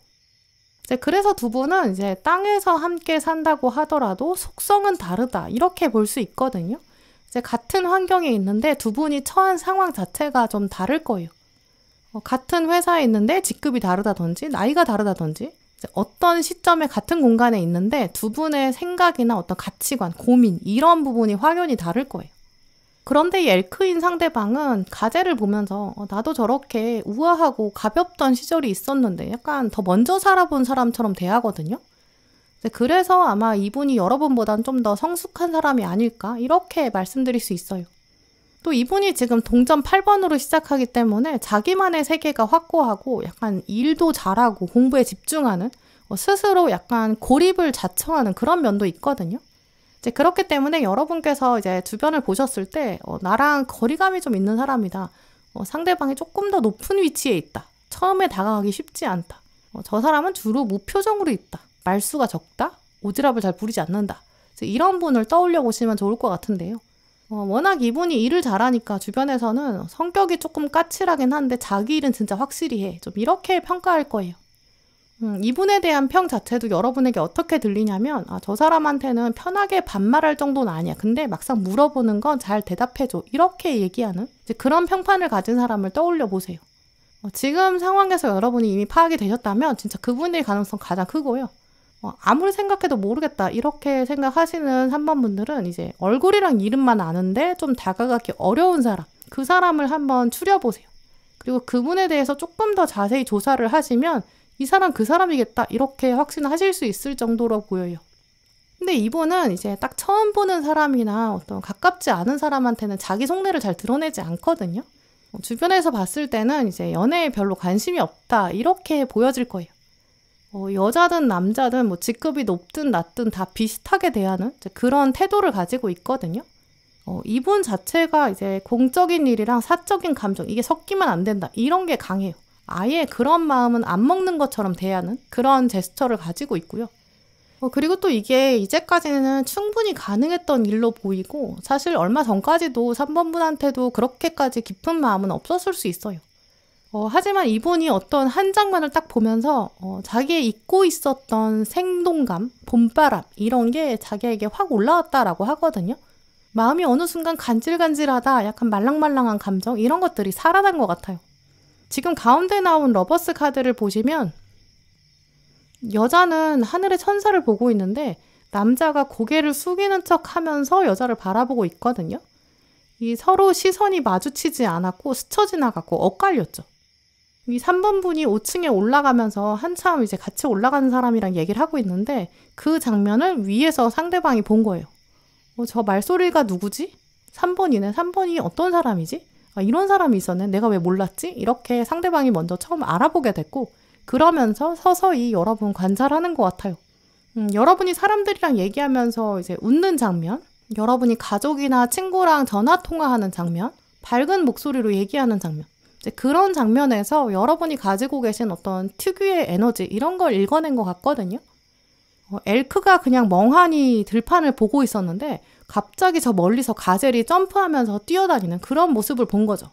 이제 그래서 두 분은 이제 땅에서 함께 산다고 하더라도 속성은 다르다 이렇게 볼 수 있거든요. 이제 같은 환경에 있는데 두 분이 처한 상황 자체가 좀 다를 거예요. 같은 회사에 있는데 직급이 다르다든지 나이가 다르다든지 이제 어떤 시점에 같은 공간에 있는데 두 분의 생각이나 어떤 가치관, 고민 이런 부분이 확연히 다를 거예요. 그런데 이 엘크인 상대방은 가젤을 보면서 나도 저렇게 우아하고 가볍던 시절이 있었는데 약간 더 먼저 살아본 사람처럼 대하거든요. 그래서 아마 이분이 여러분보단 좀 더 성숙한 사람이 아닐까 이렇게 말씀드릴 수 있어요. 또 이분이 지금 동전 8번으로 시작하기 때문에 자기만의 세계가 확고하고 약간 일도 잘하고 공부에 집중하는 스스로 약간 고립을 자청하는 그런 면도 있거든요. 이제 그렇기 때문에 여러분께서 이제 주변을 보셨을 때 나랑 거리감이 좀 있는 사람이다. 상대방이 조금 더 높은 위치에 있다. 처음에 다가가기 쉽지 않다. 저 사람은 주로 무표정으로 있다. 말수가 적다. 오지랖을 잘 부리지 않는다. 이런 분을 떠올려 보시면 좋을 것 같은데요. 워낙 이분이 일을 잘하니까 주변에서는 성격이 조금 까칠하긴 한데 자기 일은 진짜 확실히 해. 좀 이렇게 평가할 거예요. 이분에 대한 평 자체도 여러분에게 어떻게 들리냐면 저 사람한테는 편하게 반말할 정도는 아니야. 근데 막상 물어보는 건 잘 대답해줘. 이렇게 얘기하는 이제 그런 평판을 가진 사람을 떠올려 보세요. 지금 상황에서 여러분이 이미 파악이 되셨다면 진짜 그분일 가능성 가장 크고요. 아무리 생각해도 모르겠다 이렇게 생각하시는 3번 분들은 이제 얼굴이랑 이름만 아는데 좀 다가가기 어려운 사람, 그 사람을 한번 추려보세요. 그리고 그분에 대해서 조금 더 자세히 조사를 하시면 이 사람 그 사람이겠다 이렇게 확신하실 수 있을 정도로 보여요. 근데 이분은 이제 딱 처음 보는 사람이나 어떤 가깝지 않은 사람한테는 자기 속내를 잘 드러내지 않거든요. 주변에서 봤을 때는 이제 연애에 별로 관심이 없다 이렇게 보여질 거예요. 여자든 남자든 뭐 직급이 높든 낮든 다 비슷하게 대하는 그런 태도를 가지고 있거든요. 이분 자체가 이제 공적인 일이랑 사적인 감정 이게 섞이면 안 된다 이런 게 강해요. 아예 그런 마음은 안 먹는 것처럼 대하는 그런 제스처를 가지고 있고요. 그리고 또 이게 이제까지는 충분히 가능했던 일로 보이고 사실 얼마 전까지도 3번 분한테도 그렇게까지 깊은 마음은 없었을 수 있어요. 하지만 이분이 어떤 한 장면을 딱 보면서 자기의 잊고 있었던 생동감, 봄바람 이런 게 자기에게 확 올라왔다라고 하거든요. 마음이 어느 순간 간질간질하다, 약간 말랑말랑한 감정 이런 것들이 살아난 것 같아요. 지금 가운데 나온 러버스 카드를 보시면 여자는 하늘의 천사를 보고 있는데 남자가 고개를 숙이는 척 하면서 여자를 바라보고 있거든요. 이 서로 시선이 마주치지 않았고 스쳐 지나갔고 엇갈렸죠. 이 3번 분이 5층에 올라가면서 한참 이제 같이 올라가는 사람이랑 얘기를 하고 있는데 그 장면을 위에서 상대방이 본 거예요. 저 말소리가 누구지? 3번이네. 3번이 어떤 사람이지? 이런 사람이 있었네. 내가 왜 몰랐지? 이렇게 상대방이 먼저 처음 알아보게 됐고 그러면서 서서히 여러분 관찰하는 것 같아요. 여러분이 사람들이랑 얘기하면서 이제 웃는 장면, 여러분이 가족이나 친구랑 전화 통화하는 장면, 밝은 목소리로 얘기하는 장면. 이제 그런 장면에서 여러분이 가지고 계신 어떤 특유의 에너지 이런 걸 읽어낸 것 같거든요. 엘크가 그냥 멍하니 들판을 보고 있었는데 갑자기 저 멀리서 가젤이 점프하면서 뛰어다니는 그런 모습을 본 거죠.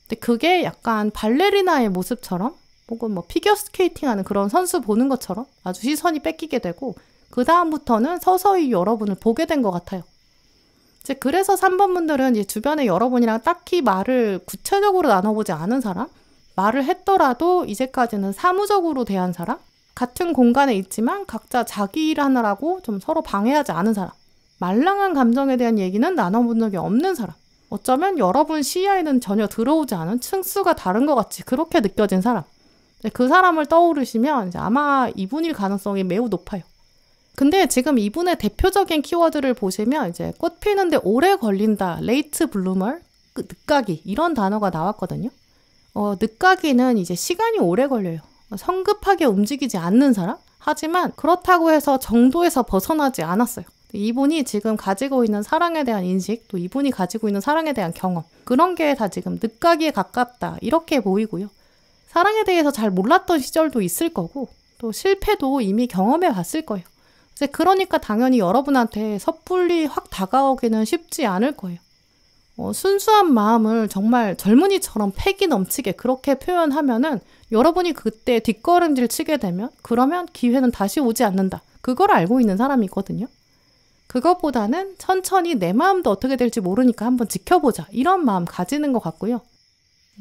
근데 그게 약간 발레리나의 모습처럼 혹은 뭐 피겨스케이팅하는 그런 선수 보는 것처럼 아주 시선이 뺏기게 되고 그 다음부터는 서서히 여러분을 보게 된 것 같아요. 이제 그래서 3번 분들은 이제 주변에 여러분이랑 딱히 말을 구체적으로 나눠보지 않은 사람, 말을 했더라도 이제까지는 사무적으로 대한 사람, 같은 공간에 있지만 각자 자기 일 하느라고 좀 서로 방해하지 않은 사람, 말랑한 감정에 대한 얘기는 나눠본 적이 없는 사람, 어쩌면 여러분 시야에는 전혀 들어오지 않은 층수가 다른 것 같이 그렇게 느껴진 사람. 그 사람을 떠오르시면 이제 아마 이분일 가능성이 매우 높아요. 근데 지금 이분의 대표적인 키워드를 보시면 이제 꽃 피는데 오래 걸린다, 레이트 블루머, 늦가기 이런 단어가 나왔거든요. 늦가기는 이제 시간이 오래 걸려요. 성급하게 움직이지 않는 사람? 하지만 그렇다고 해서 정도에서 벗어나지 않았어요. 이분이 지금 가지고 있는 사랑에 대한 인식, 또 이분이 가지고 있는 사랑에 대한 경험, 그런 게 다 지금 늦가기에 가깝다 이렇게 보이고요. 사랑에 대해서 잘 몰랐던 시절도 있을 거고 또 실패도 이미 경험해 봤을 거예요. 이제 그러니까 당연히 여러분한테 섣불리 확 다가오기는 쉽지 않을 거예요. 순수한 마음을 정말 젊은이처럼 패기 넘치게 그렇게 표현하면은 여러분이 그때 뒷걸음질 치게 되면 그러면 기회는 다시 오지 않는다. 그걸 알고 있는 사람이 있거든요. 그것보다는 천천히 내 마음도 어떻게 될지 모르니까 한번 지켜보자. 이런 마음 가지는 것 같고요.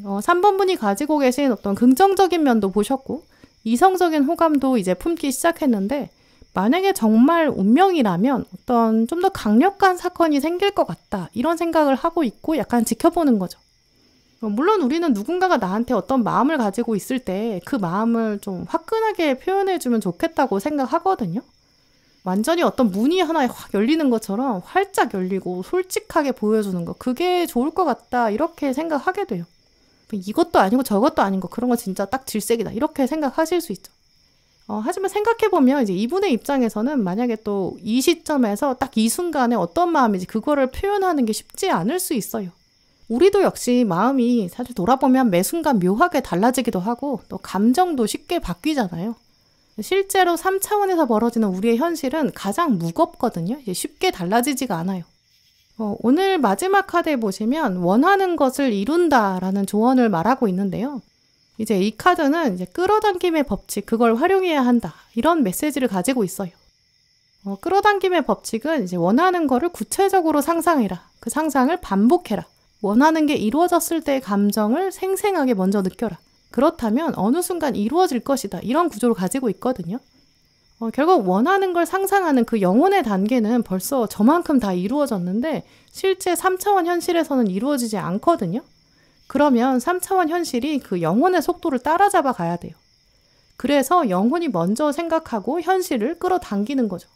3번 분이 가지고 계신 어떤 긍정적인 면도 보셨고 이성적인 호감도 이제 품기 시작했는데 만약에 정말 운명이라면 어떤 좀 더 강력한 사건이 생길 것 같다 이런 생각을 하고 있고 약간 지켜보는 거죠. 물론 우리는 누군가가 나한테 어떤 마음을 가지고 있을 때 그 마음을 좀 화끈하게 표현해주면 좋겠다고 생각하거든요. 완전히 어떤 문이 하나 확 열리는 것처럼 활짝 열리고 솔직하게 보여주는 거 그게 좋을 것 같다 이렇게 생각하게 돼요. 이것도 아니고 저것도 아닌 거 그런 거 진짜 딱 질색이다 이렇게 생각하실 수 있죠. 하지만 생각해보면 이제 이분의 입장에서는 만약에 또 이 시점에서 딱 이 순간에 어떤 마음인지 그거를 표현하는 게 쉽지 않을 수 있어요. 우리도 역시 마음이 사실 돌아보면 매 순간 묘하게 달라지기도 하고 또 감정도 쉽게 바뀌잖아요. 실제로 3차원에서 벌어지는 우리의 현실은 가장 무겁거든요. 쉽게 달라지지가 않아요. 오늘 마지막 카드에 보시면 원하는 것을 이룬다라는 조언을 말하고 있는데요. 이제 이 카드는 이제 끌어당김의 법칙, 그걸 활용해야 한다. 이런 메시지를 가지고 있어요. 끌어당김의 법칙은 이제 원하는 거를 구체적으로 상상해라. 그 상상을 반복해라. 원하는 게 이루어졌을 때의 감정을 생생하게 먼저 느껴라. 그렇다면 어느 순간 이루어질 것이다. 이런 구조를 가지고 있거든요. 결국 원하는 걸 상상하는 그 영혼의 단계는 벌써 저만큼 다 이루어졌는데 실제 3차원 현실에서는 이루어지지 않거든요. 그러면 3차원 현실이 그 영혼의 속도를 따라잡아 가야 돼요. 그래서 영혼이 먼저 생각하고 현실을 끌어당기는 거죠.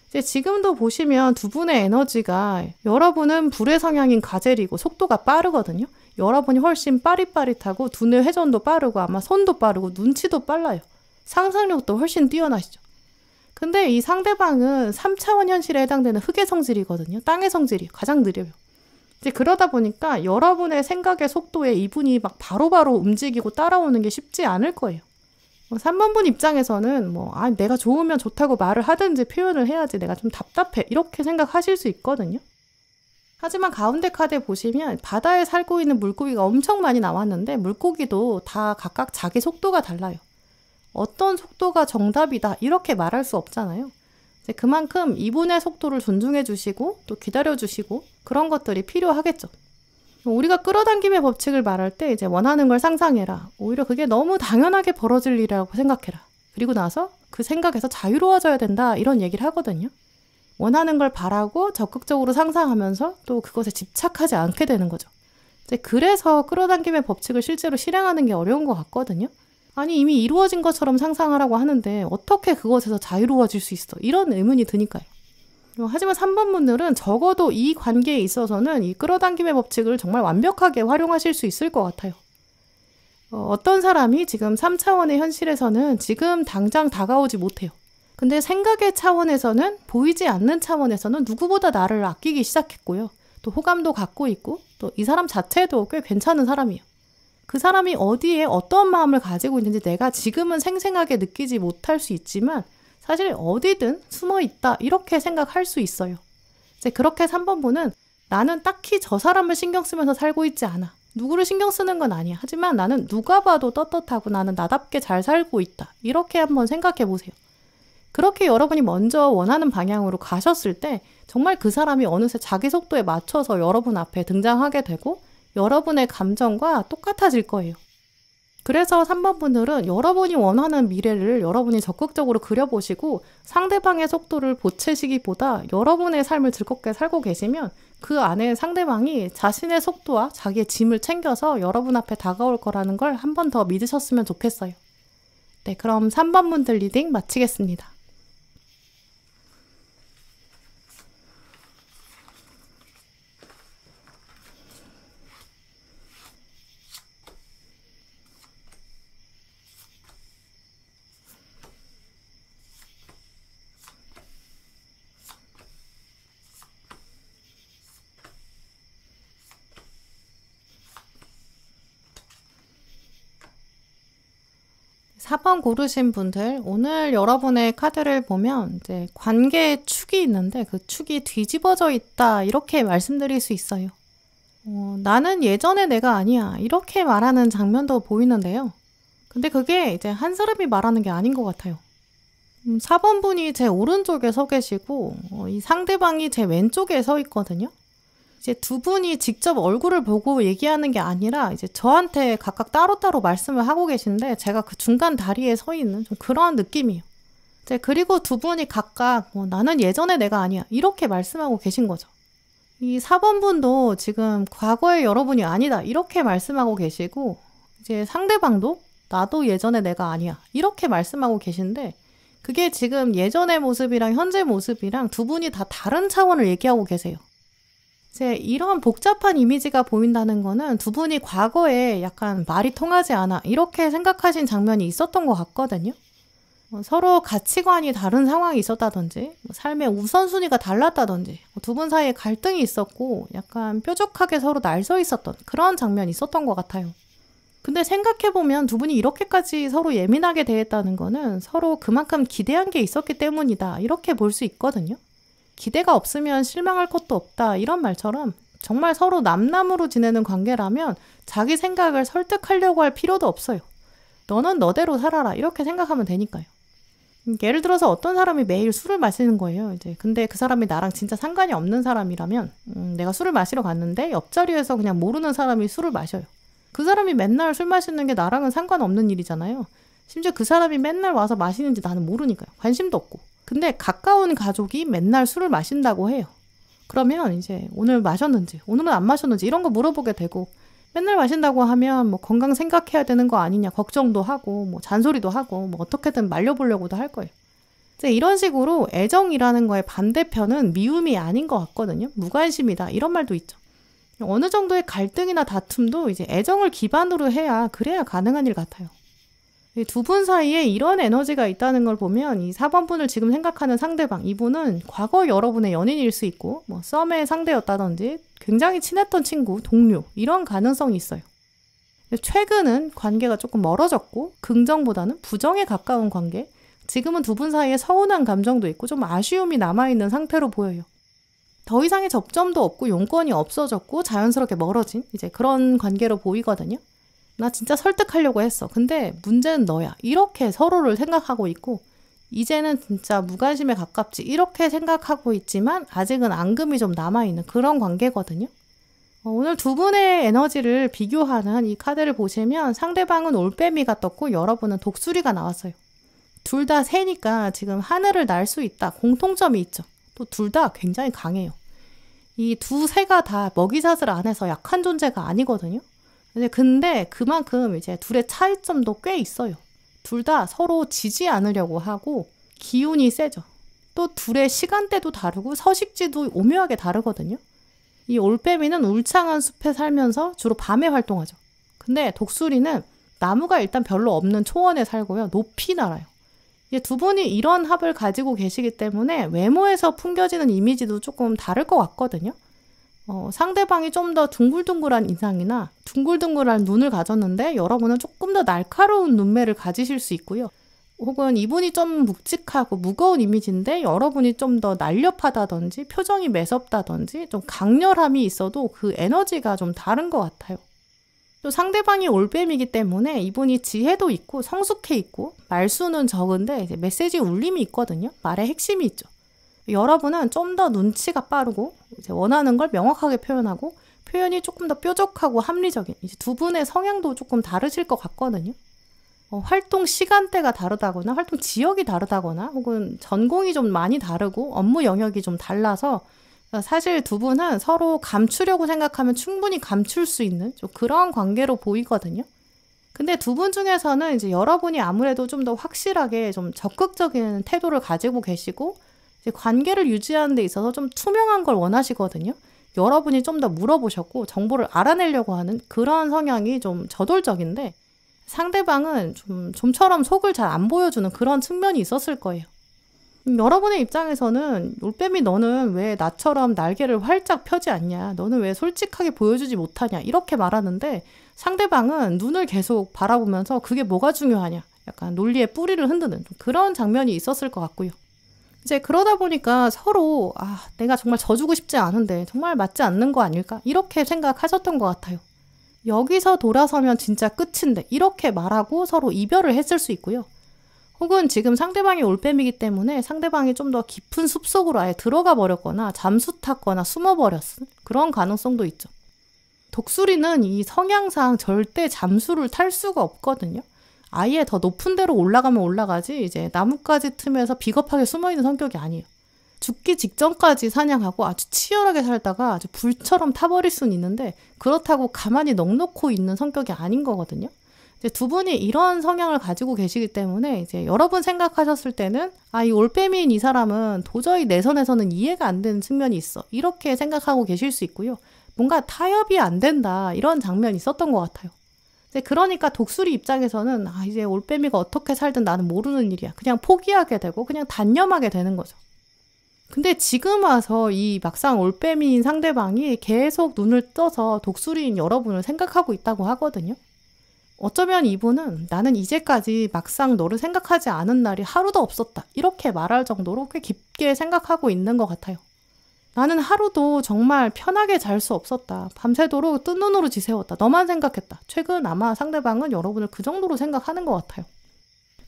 이제 지금도 보시면 두 분의 에너지가 여러분은 불의 성향인 가젤이고 속도가 빠르거든요. 여러분이 훨씬 빠릿빠릿하고 두뇌 회전도 빠르고 아마 손도 빠르고 눈치도 빨라요. 상상력도 훨씬 뛰어나시죠. 근데 이 상대방은 3차원 현실에 해당되는 흙의 성질이거든요. 땅의 성질이 가장 느려요. 이제 그러다 보니까 여러분의 생각의 속도에 이분이 막 바로바로 움직이고 따라오는 게 쉽지 않을 거예요. 3번 분 입장에서는 내가 좋으면 좋다고 말을 하든지 표현을 해야지 내가 좀 답답해 이렇게 생각하실 수 있거든요. 하지만 가운데 카드에 보시면 바다에 살고 있는 물고기가 엄청 많이 나왔는데 물고기도 다 각각 자기 속도가 달라요. 어떤 속도가 정답이다 이렇게 말할 수 없잖아요. 이제 그만큼 이분의 속도를 존중해 주시고 또 기다려 주시고 그런 것들이 필요하겠죠. 우리가 끌어당김의 법칙을 말할 때 이제 원하는 걸 상상해라. 오히려 그게 너무 당연하게 벌어질 일이라고 생각해라. 그리고 나서 그 생각에서 자유로워져야 된다 이런 얘기를 하거든요. 원하는 걸 바라고 적극적으로 상상하면서 또 그것에 집착하지 않게 되는 거죠. 이제 그래서 끌어당김의 법칙을 실제로 실행하는 게 어려운 것 같거든요. 아니 이미 이루어진 것처럼 상상하라고 하는데 어떻게 그것에서 자유로워질 수 있어? 이런 의문이 드니까요. 하지만 3번 분들은 적어도 이 관계에 있어서는 이 끌어당김의 법칙을 정말 완벽하게 활용하실 수 있을 것 같아요. 어떤 사람이 지금 3차원의 현실에서는 지금 당장 다가오지 못해요. 근데 생각의 차원에서는, 보이지 않는 차원에서는 누구보다 나를 아끼기 시작했고요. 또 호감도 갖고 있고 또 이 사람 자체도 꽤 괜찮은 사람이에요. 그 사람이 어디에 어떤 마음을 가지고 있는지 내가 지금은 생생하게 느끼지 못할 수 있지만 사실 어디든 숨어 있다 이렇게 생각할 수 있어요. 이제 그렇게 3번분은 나는 딱히 저 사람을 신경 쓰면서 살고 있지 않아. 누구를 신경 쓰는 건 아니야. 하지만 나는 누가 봐도 떳떳하고 나는 나답게 잘 살고 있다. 이렇게 한번 생각해 보세요. 그렇게 여러분이 먼저 원하는 방향으로 가셨을 때 정말 그 사람이 어느새 자기 속도에 맞춰서 여러분 앞에 등장하게 되고 여러분의 감정과 똑같아질 거예요. 그래서 3번분들은 여러분이 원하는 미래를 여러분이 적극적으로 그려보시고 상대방의 속도를 보채시기보다 여러분의 삶을 즐겁게 살고 계시면 그 안에 상대방이 자신의 속도와 자기의 짐을 챙겨서 여러분 앞에 다가올 거라는 걸 한 번 더 믿으셨으면 좋겠어요. 네, 그럼 3번분들 리딩 마치겠습니다. 사 번 고르신 분들, 오늘 여러분의 카드를 보면 이제 관계의 축이 있는데 그 축이 뒤집어져 있다 이렇게 말씀드릴 수 있어요. 나는 예전의 내가 아니야 이렇게 말하는 장면도 보이는데요. 근데 그게 이제 한 사람이 말하는 게 아닌 것 같아요. 4번 분이 제 오른쪽에 서 계시고 이 상대방이 제 왼쪽에 서 있거든요. 이제 두 분이 직접 얼굴을 보고 얘기하는 게 아니라 이제 저한테 각각 따로따로 말씀을 하고 계신데 제가 그 중간 다리에 서 있는 좀 그런 느낌이에요. 이제 그리고 두 분이 각각 나는 예전의 내가 아니야 이렇게 말씀하고 계신 거죠. 이 4번 분도 지금 과거의 여러분이 아니다 이렇게 말씀하고 계시고 이제 상대방도 나도 예전의 내가 아니야 이렇게 말씀하고 계신데 그게 지금 예전의 모습이랑 현재 모습이랑 두 분이 다 다른 차원을 얘기하고 계세요. 이제 이런 복잡한 이미지가 보인다는 거는 두 분이 과거에 약간 말이 통하지 않아 이렇게 생각하신 장면이 있었던 것 같거든요. 서로 가치관이 다른 상황이 있었다든지 삶의 우선순위가 달랐다든지 두 분 사이에 갈등이 있었고 약간 뾰족하게 서로 날서 있었던 그런 장면이 있었던 것 같아요. 근데 생각해보면 두 분이 이렇게까지 서로 예민하게 대했다는 거는 서로 그만큼 기대한 게 있었기 때문이다 이렇게 볼 수 있거든요. 기대가 없으면 실망할 것도 없다 이런 말처럼 정말 서로 남남으로 지내는 관계라면 자기 생각을 설득하려고 할 필요도 없어요. 너는 너대로 살아라 이렇게 생각하면 되니까요. 예를 들어서 어떤 사람이 매일 술을 마시는 거예요. 이제 근데 그 사람이 나랑 진짜 상관이 없는 사람이라면 내가 술을 마시러 갔는데 옆자리에서 그냥 모르는 사람이 술을 마셔요. 그 사람이 맨날 술 마시는 게 나랑은 상관없는 일이잖아요. 심지어 그 사람이 맨날 와서 마시는지 나는 모르니까요. 관심도 없고. 근데 가까운 가족이 맨날 술을 마신다고 해요. 그러면 이제 오늘 마셨는지 오늘은 안 마셨는지 이런 거 물어보게 되고 맨날 마신다고 하면 뭐 건강 생각해야 되는 거 아니냐 걱정도 하고 뭐 잔소리도 하고 뭐 어떻게든 말려보려고도 할 거예요. 이제 이런 식으로 애정이라는 거의 반대편은 미움이 아닌 것 같거든요. 무관심이다 이런 말도 있죠. 어느 정도의 갈등이나 다툼도 이제 애정을 기반으로 해야 그래야 가능한 일 같아요. 두 분 사이에 이런 에너지가 있다는 걸 보면 이 4번 분을 지금 생각하는 상대방 이분은 과거 여러분의 연인일 수 있고 뭐 썸의 상대였다든지 굉장히 친했던 친구, 동료 이런 가능성이 있어요. 최근은 관계가 조금 멀어졌고 긍정보다는 부정에 가까운 관계 지금은 두 분 사이에 서운한 감정도 있고 좀 아쉬움이 남아있는 상태로 보여요. 더 이상의 접점도 없고 용건이 없어졌고 자연스럽게 멀어진 이제 그런 관계로 보이거든요. 나 진짜 설득하려고 했어. 근데 문제는 너야. 이렇게 서로를 생각하고 있고 이제는 진짜 무관심에 가깝지. 이렇게 생각하고 있지만 아직은 앙금이 좀 남아있는 그런 관계거든요. 오늘 두 분의 에너지를 비교하는 이 카드를 보시면 상대방은 올빼미가 떴고 여러분은 독수리가 나왔어요. 둘 다 새니까 지금 하늘을 날 수 있다. 공통점이 있죠. 또 둘 다 굉장히 강해요. 이 두 새가 다 먹이사슬 안에서 약한 존재가 아니거든요. 근데 그만큼 이제 둘의 차이점도 꽤 있어요. 둘 다 서로 지지 않으려고 하고 기운이 세죠. 또 둘의 시간대도 다르고 서식지도 오묘하게 다르거든요. 이 올빼미는 울창한 숲에 살면서 주로 밤에 활동하죠. 근데 독수리는 나무가 일단 별로 없는 초원에 살고요. 높이 날아요. 이게 두 분이 이런 합을 가지고 계시기 때문에 외모에서 풍겨지는 이미지도 조금 다를 것 같거든요. 상대방이 좀 더 둥글둥글한 인상이나 둥글둥글한 눈을 가졌는데 여러분은 조금 더 날카로운 눈매를 가지실 수 있고요. 혹은 이분이 좀 묵직하고 무거운 이미지인데 여러분이 좀 더 날렵하다든지 표정이 매섭다든지 좀 강렬함이 있어도 그 에너지가 좀 다른 것 같아요. 또 상대방이 올빼미이기 때문에 이분이 지혜도 있고 성숙해 있고 말수는 적은데 이제 메시지 울림이 있거든요. 말에 핵심이 있죠. 여러분은 좀 더 눈치가 빠르고 이제 원하는 걸 명확하게 표현하고 표현이 조금 더 뾰족하고 합리적인 이제 두 분의 성향도 조금 다르실 것 같거든요. 활동 시간대가 다르다거나 활동 지역이 다르다거나 혹은 전공이 좀 많이 다르고 업무 영역이 좀 달라서 사실 두 분은 서로 감추려고 생각하면 충분히 감출 수 있는 좀 그런 관계로 보이거든요. 근데 두 분 중에서는 이제 여러분이 아무래도 좀 더 확실하게 좀 적극적인 태도를 가지고 계시고 이제 관계를 유지하는 데 있어서 좀 투명한 걸 원하시거든요. 여러분이 좀 더 물어보셨고 정보를 알아내려고 하는 그런 성향이 좀 저돌적인데 상대방은 좀처럼 속을 잘 안 보여주는 그런 측면이 있었을 거예요. 여러분의 입장에서는 올빼미 너는 왜 나처럼 날개를 활짝 펴지 않냐? 너는 왜 솔직하게 보여주지 못하냐? 이렇게 말하는데 상대방은 눈을 계속 바라보면서 그게 뭐가 중요하냐? 약간 논리의 뿌리를 흔드는 그런 장면이 있었을 것 같고요. 이제 그러다 보니까 서로 내가 정말 져주고 싶지 않은데 정말 맞지 않는 거 아닐까? 이렇게 생각하셨던 것 같아요. 여기서 돌아서면 진짜 끝인데 이렇게 말하고 서로 이별을 했을 수 있고요. 혹은 지금 상대방이 올빼미이기 때문에 상대방이 좀 더 깊은 숲속으로 아예 들어가 버렸거나 잠수 탔거나 숨어버렸은 그런 가능성도 있죠. 독수리는 이 성향상 절대 잠수를 탈 수가 없거든요. 아예 더 높은 데로 올라가면 올라가지 이제 나뭇가지 틈에서 비겁하게 숨어있는 성격이 아니에요. 죽기 직전까지 사냥하고 아주 치열하게 살다가 아주 불처럼 타버릴 수는 있는데 그렇다고 가만히 넋놓고 있는 성격이 아닌 거거든요. 이제 두 분이 이런 성향을 가지고 계시기 때문에 이제 여러분 생각하셨을 때는 이 올빼미인 이 사람은 도저히 내 선에서는 이해가 안 되는 측면이 있어. 이렇게 생각하고 계실 수 있고요. 뭔가 타협이 안 된다. 이런 장면이 있었던 것 같아요. 이제 그러니까 독수리 입장에서는 이제 올빼미가 어떻게 살든 나는 모르는 일이야. 그냥 포기하게 되고 그냥 단념하게 되는 거죠. 근데 지금 와서 이 막상 올빼미인 상대방이 계속 눈을 떠서 독수리인 여러분을 생각하고 있다고 하거든요. 어쩌면 이분은 나는 이제까지 막상 너를 생각하지 않은 날이 하루도 없었다. 이렇게 말할 정도로 꽤 깊게 생각하고 있는 것 같아요. 나는 하루도 정말 편하게 잘 수 없었다. 밤새도록 뜬 눈으로 지새웠다. 너만 생각했다. 최근 아마 상대방은 여러분을 그 정도로 생각하는 것 같아요.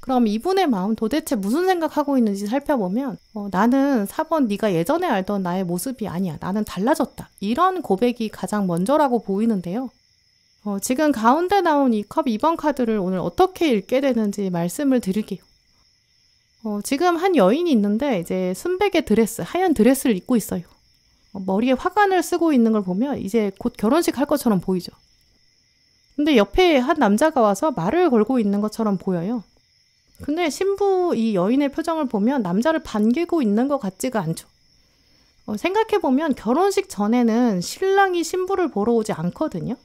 그럼 이분의 마음 도대체 무슨 생각하고 있는지 살펴보면 나는 4번 네가 예전에 알던 나의 모습이 아니야. 나는 달라졌다. 이런 고백이 가장 먼저라고 보이는데요. 지금 가운데 나온 이 컵 2번 카드를 오늘 어떻게 읽게 되는지 말씀을 드릴게요. 지금 한 여인이 있는데 이제 순백의 드레스, 하얀 드레스를 입고 있어요. 머리에 화관을 쓰고 있는 걸 보면 이제 곧 결혼식 할 것처럼 보이죠. 근데 옆에 한 남자가 와서 말을 걸고 있는 것처럼 보여요. 근데 신부 이 여인의 표정을 보면 남자를 반기고 있는 것 같지가 않죠. 생각해보면 결혼식 전에는 신랑이 신부를 보러 오지 않거든요.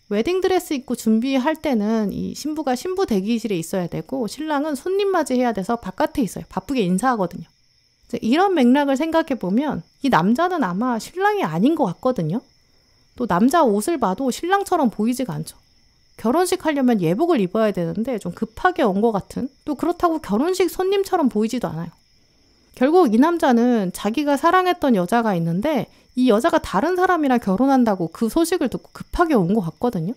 웨딩드레스 입고 준비할 때는 이 신부가 신부 대기실에 있어야 되고 신랑은 손님 맞이해야 돼서 바깥에 있어요. 바쁘게 인사하거든요. 이런 맥락을 생각해보면 이 남자는 아마 신랑이 아닌 것 같거든요. 또 남자 옷을 봐도 신랑처럼 보이지가 않죠. 결혼식 하려면 예복을 입어야 되는데 좀 급하게 온 것 같은 또 그렇다고 결혼식 손님처럼 보이지도 않아요. 결국 이 남자는 자기가 사랑했던 여자가 있는데 이 여자가 다른 사람이랑 결혼한다고 그 소식을 듣고 급하게 온 것 같거든요.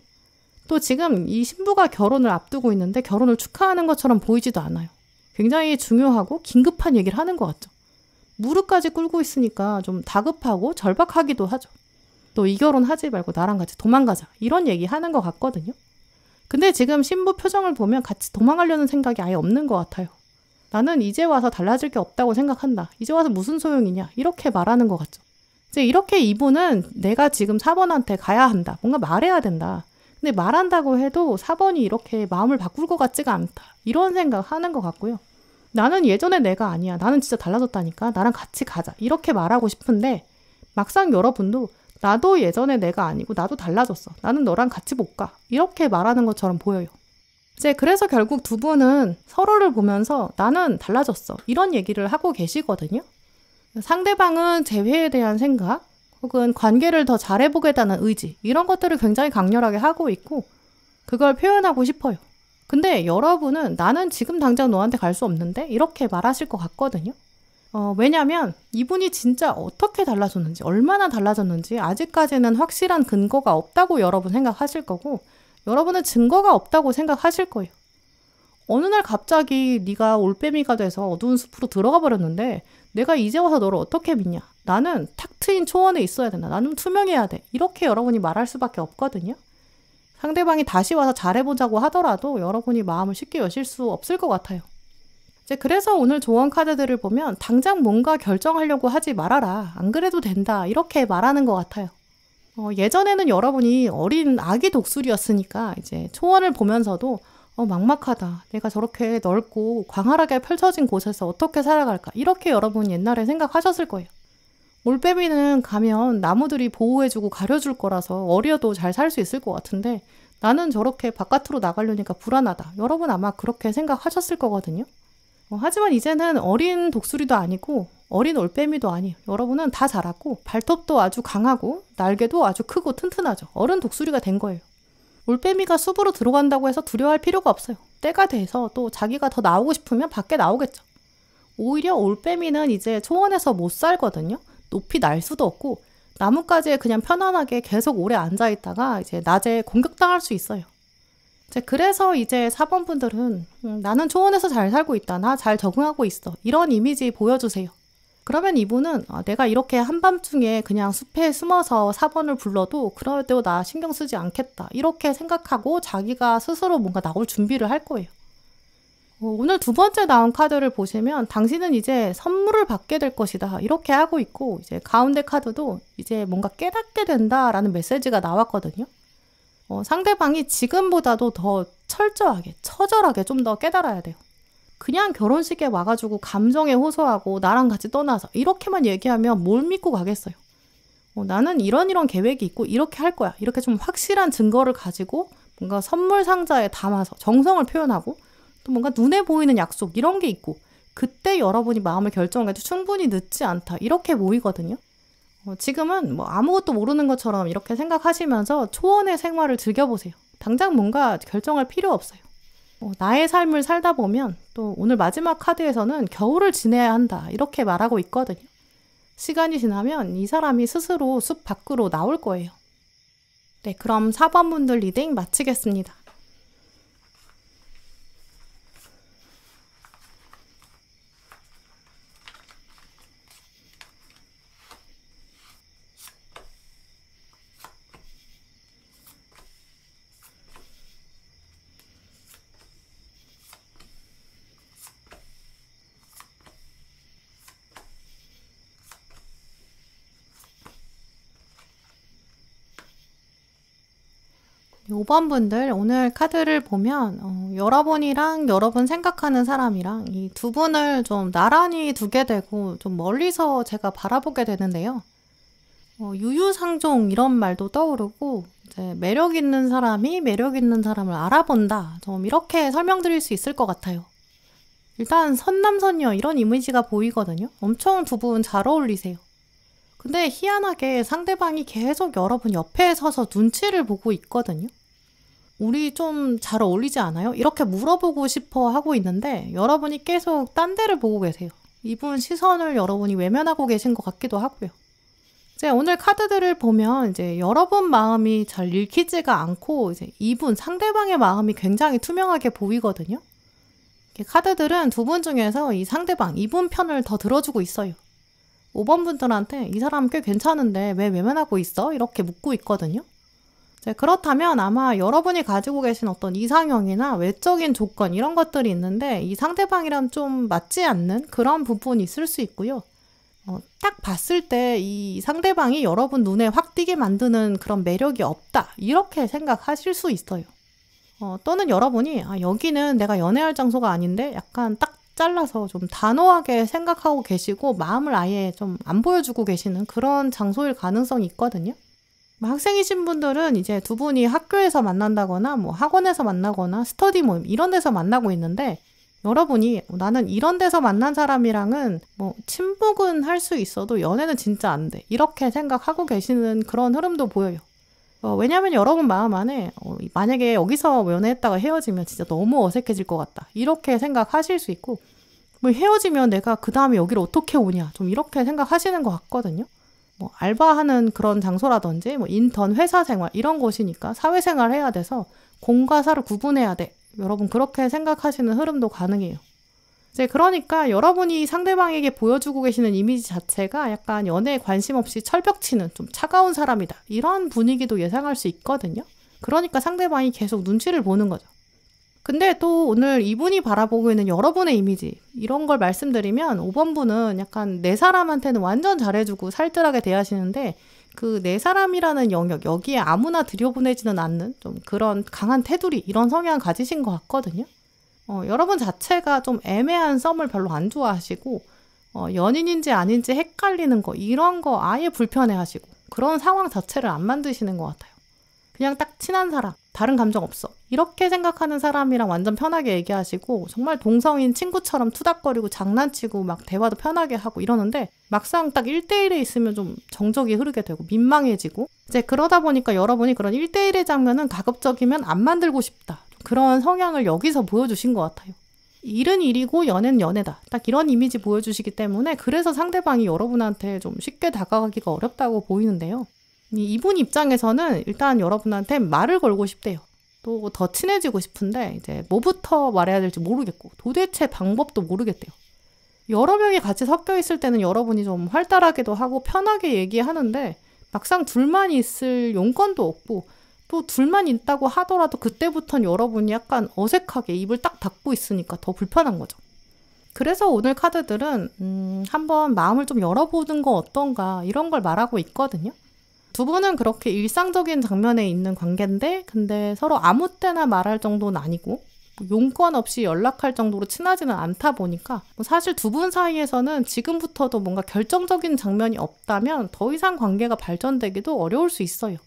또 지금 이 신부가 결혼을 앞두고 있는데 결혼을 축하하는 것처럼 보이지도 않아요. 굉장히 중요하고 긴급한 얘기를 하는 것 같죠. 무릎까지 꿇고 있으니까 좀 다급하고 절박하기도 하죠. 너 이 결혼 하지 말고 나랑 같이 도망가자. 이런 얘기 하는 것 같거든요. 근데 지금 신부 표정을 보면 같이 도망가려는 생각이 아예 없는 것 같아요. 나는 이제 와서 달라질 게 없다고 생각한다. 이제 와서 무슨 소용이냐. 이렇게 말하는 것 같죠. 이제 이렇게 이분은 내가 지금 4번한테 가야 한다. 뭔가 말해야 된다. 근데 말한다고 해도 4번이 이렇게 마음을 바꿀 것 같지가 않다. 이런 생각 하는 것 같고요. 나는 예전에 내가 아니야. 나는 진짜 달라졌다니까. 나랑 같이 가자. 이렇게 말하고 싶은데 막상 여러분도 나도 예전에 내가 아니고 나도 달라졌어. 나는 너랑 같이 못 가. 이렇게 말하는 것처럼 보여요. 이제 그래서 결국 두 분은 서로를 보면서 나는 달라졌어, 이런 얘기를 하고 계시거든요. 상대방은 재회에 대한 생각 혹은 관계를 더 잘해보겠다는 의지, 이런 것들을 굉장히 강렬하게 하고 있고 그걸 표현하고 싶어요. 근데 여러분은 나는 지금 당장 너한테 갈 수 없는데 이렇게 말하실 것 같거든요. 왜냐면 이분이 진짜 어떻게 달라졌는지, 얼마나 달라졌는지 아직까지는 확실한 근거가 없다고 여러분 생각하실 거고, 여러분은 증거가 없다고 생각하실 거예요. 어느 날 갑자기 네가 올빼미가 돼서 어두운 숲으로 들어가 버렸는데 내가 이제 와서 너를 어떻게 믿냐? 나는 탁 트인 초원에 있어야 된다. 나는 투명해야 돼. 이렇게 여러분이 말할 수밖에 없거든요. 상대방이 다시 와서 잘해보자고 하더라도 여러분이 마음을 쉽게 여실 수 없을 것 같아요. 이제 그래서 오늘 조언 카드들을 보면 당장 뭔가 결정하려고 하지 말아라, 안 그래도 된다, 이렇게 말하는 것 같아요. 예전에는 여러분이 어린 아기 독수리였으니까 이제 초원을 보면서도 막막하다, 내가 저렇게 넓고 광활하게 펼쳐진 곳에서 어떻게 살아갈까, 이렇게 여러분 옛날에 생각하셨을 거예요. 올빼미는 가면 나무들이 보호해주고 가려줄 거라서 어려도 잘 살 수 있을 것 같은데 나는 저렇게 바깥으로 나가려니까 불안하다, 여러분 아마 그렇게 생각하셨을 거거든요. 하지만 이제는 어린 독수리도 아니고 어린 올빼미도 아니에요. 여러분은 다 자랐고 발톱도 아주 강하고 날개도 아주 크고 튼튼하죠. 어른 독수리가 된 거예요. 올빼미가 숲으로 들어간다고 해서 두려워할 필요가 없어요. 때가 돼서 또 자기가 더 나오고 싶으면 밖에 나오겠죠. 오히려 올빼미는 이제 초원에서 못 살거든요. 높이 날 수도 없고 나뭇가지에 그냥 편안하게 계속 오래 앉아있다가 이제 낮에 공격당할 수 있어요. 그래서 이제 4번 분들은 나는 초원에서 잘 살고 있다, 나 잘 적응하고 있어, 이런 이미지 보여주세요. 그러면 이분은 내가 이렇게 한밤중에 그냥 숲에 숨어서 4번을 불러도 그래도 나 신경 쓰지 않겠다, 이렇게 생각하고 자기가 스스로 뭔가 나올 준비를 할 거예요. 오늘 두 번째 나온 카드를 보시면 당신은 이제 선물을 받게 될 것이다, 이렇게 하고 있고, 이제 가운데 카드도 이제 뭔가 깨닫게 된다라는 메시지가 나왔거든요. 상대방이 지금보다도 더 철저하게, 처절하게 좀 더 깨달아야 돼요. 그냥 결혼식에 와가지고 감정에 호소하고 나랑 같이 떠나서 이렇게만 얘기하면 뭘 믿고 가겠어요. 나는 이런 계획이 있고 이렇게 할 거야, 이렇게 좀 확실한 증거를 가지고 뭔가 선물 상자에 담아서 정성을 표현하고 또 뭔가 눈에 보이는 약속, 이런 게 있고 그때 여러분이 마음을 결정해도 충분히 늦지 않다, 이렇게 보이거든요. 지금은 뭐 아무것도 모르는 것처럼 이렇게 생각하시면서 초원의 생활을 즐겨보세요. 당장 뭔가 결정할 필요 없어요. 나의 삶을 살다 보면 또 오늘 마지막 카드에서는 겨울을 지내야 한다, 이렇게 말하고 있거든요. 시간이 지나면 이 사람이 스스로 숲 밖으로 나올 거예요. 네, 그럼 4번 분들 리딩 마치겠습니다. 네, 5번 분들 오늘 카드를 보면 여러분이랑 여러분 생각하는 사람이랑 이 두 분을 좀 나란히 두게 되고 좀 멀리서 제가 바라보게 되는데요. 유유상종 이런 말도 떠오르고 이제 매력 있는 사람이 매력 있는 사람을 알아본다, 좀 이렇게 설명드릴 수 있을 것 같아요. 일단 선남선녀 이런 이미지가 보이거든요. 엄청 두 분 잘 어울리세요. 근데 희한하게 상대방이 계속 여러분 옆에 서서 눈치를 보고 있거든요. 우리 좀 잘 어울리지 않아요? 이렇게 물어보고 싶어 하고 있는데 여러분이 계속 딴 데를 보고 계세요. 이분 시선을 여러분이 외면하고 계신 것 같기도 하고요. 이제 오늘 카드들을 보면 이제 여러분 마음이 잘 읽히지가 않고 이제 이분 상대방의 마음이 굉장히 투명하게 보이거든요. 카드들은 두 분 중에서 이 상대방, 이분 편을 더 들어주고 있어요. 5번 분들한테 이 사람 꽤 괜찮은데 왜 외면하고 있어? 이렇게 묻고 있거든요. 그렇다면 아마 여러분이 가지고 계신 어떤 이상형이나 외적인 조건 이런 것들이 있는데 이 상대방이랑 좀 맞지 않는 그런 부분이 있을 수 있고요. 딱 봤을 때 이 상대방이 여러분 눈에 확 띄게 만드는 그런 매력이 없다, 이렇게 생각하실 수 있어요. 또는 여러분이 여기는 내가 연애할 장소가 아닌데 약간 딱 잘라서 좀 단호하게 생각하고 계시고 마음을 아예 좀 안 보여주고 계시는 그런 장소일 가능성이 있거든요. 학생이신 분들은 이제 두 분이 학교에서 만난다거나 뭐 학원에서 만나거나 스터디 모임 이런 데서 만나고 있는데, 여러분이 나는 이런 데서 만난 사람이랑은 뭐 친목은 할 수 있어도 연애는 진짜 안 돼, 이렇게 생각하고 계시는 그런 흐름도 보여요. 왜냐면 여러분 마음 안에 만약에 여기서 연애했다가 헤어지면 진짜 너무 어색해질 것 같다, 이렇게 생각하실 수 있고, 뭐 헤어지면 내가 그 다음에 여기를 어떻게 오냐, 좀 이렇게 생각하시는 것 같거든요. 뭐 알바하는 그런 장소라든지 뭐 인턴, 회사 생활 이런 곳이니까 사회생활 해야 돼서 공과 사를 구분해야 돼, 여러분 그렇게 생각하시는 흐름도 가능해요. 이제 그러니까 여러분이 상대방에게 보여주고 계시는 이미지 자체가 약간 연애에 관심 없이 철벽 치는 좀 차가운 사람이다, 이런 분위기도 예상할 수 있거든요. 그러니까 상대방이 계속 눈치를 보는 거죠. 근데 또 오늘 이분이 바라보고 있는 여러분의 이미지, 이런 걸 말씀드리면 5번 분은 약간 내 사람한테는 완전 잘해주고 살뜰하게 대하시는데, 그 내 사람이라는 영역, 여기에 아무나 들여보내지는 않는 좀 그런 강한 테두리, 이런 성향 가지신 것 같거든요. 여러분 자체가 좀 애매한 썸을 별로 안 좋아하시고, 연인인지 아닌지 헷갈리는 거, 이런 거 아예 불편해하시고, 그런 상황 자체를 안 만드시는 것 같아요. 그냥 딱 친한 사람, 다른 감정 없어, 이렇게 생각하는 사람이랑 완전 편하게 얘기하시고, 정말 동성인 친구처럼 투닥거리고 장난치고 막 대화도 편하게 하고 이러는데, 막상 딱 1대1에 있으면 좀 정적이 흐르게 되고 민망해지고, 이제 그러다 보니까 여러분이 그런 1대1의 장면은 가급적이면 안 만들고 싶다, 그런 성향을 여기서 보여주신 것 같아요. 일은 일이고 연애는 연애다, 딱 이런 이미지 보여주시기 때문에, 그래서 상대방이 여러분한테 좀 쉽게 다가가기가 어렵다고 보이는데요. 이분 입장에서는 일단 여러분한테 말을 걸고 싶대요. 또 더 친해지고 싶은데 이제 뭐부터 말해야 될지 모르겠고, 도대체 방법도 모르겠대요. 여러 명이 같이 섞여 있을 때는 여러분이 좀 활달하게도 하고 편하게 얘기하는데, 막상 둘만 있을 용건도 없고, 또 둘만 있다고 하더라도 그때부터는 여러분이 약간 어색하게 입을 딱 닫고 있으니까 더 불편한 거죠. 그래서 오늘 카드들은 한번 마음을 좀 열어보는 거 어떤가, 이런 걸 말하고 있거든요. 두 분은 그렇게 일상적인 장면에 있는 관계인데, 근데 서로 아무 때나 말할 정도는 아니고, 용건 없이 연락할 정도로 친하지는 않다 보니까, 사실 두 분 사이에서는 지금부터도 뭔가 결정적인 장면이 없다면 더 이상 관계가 발전되기도 어려울 수 있어요.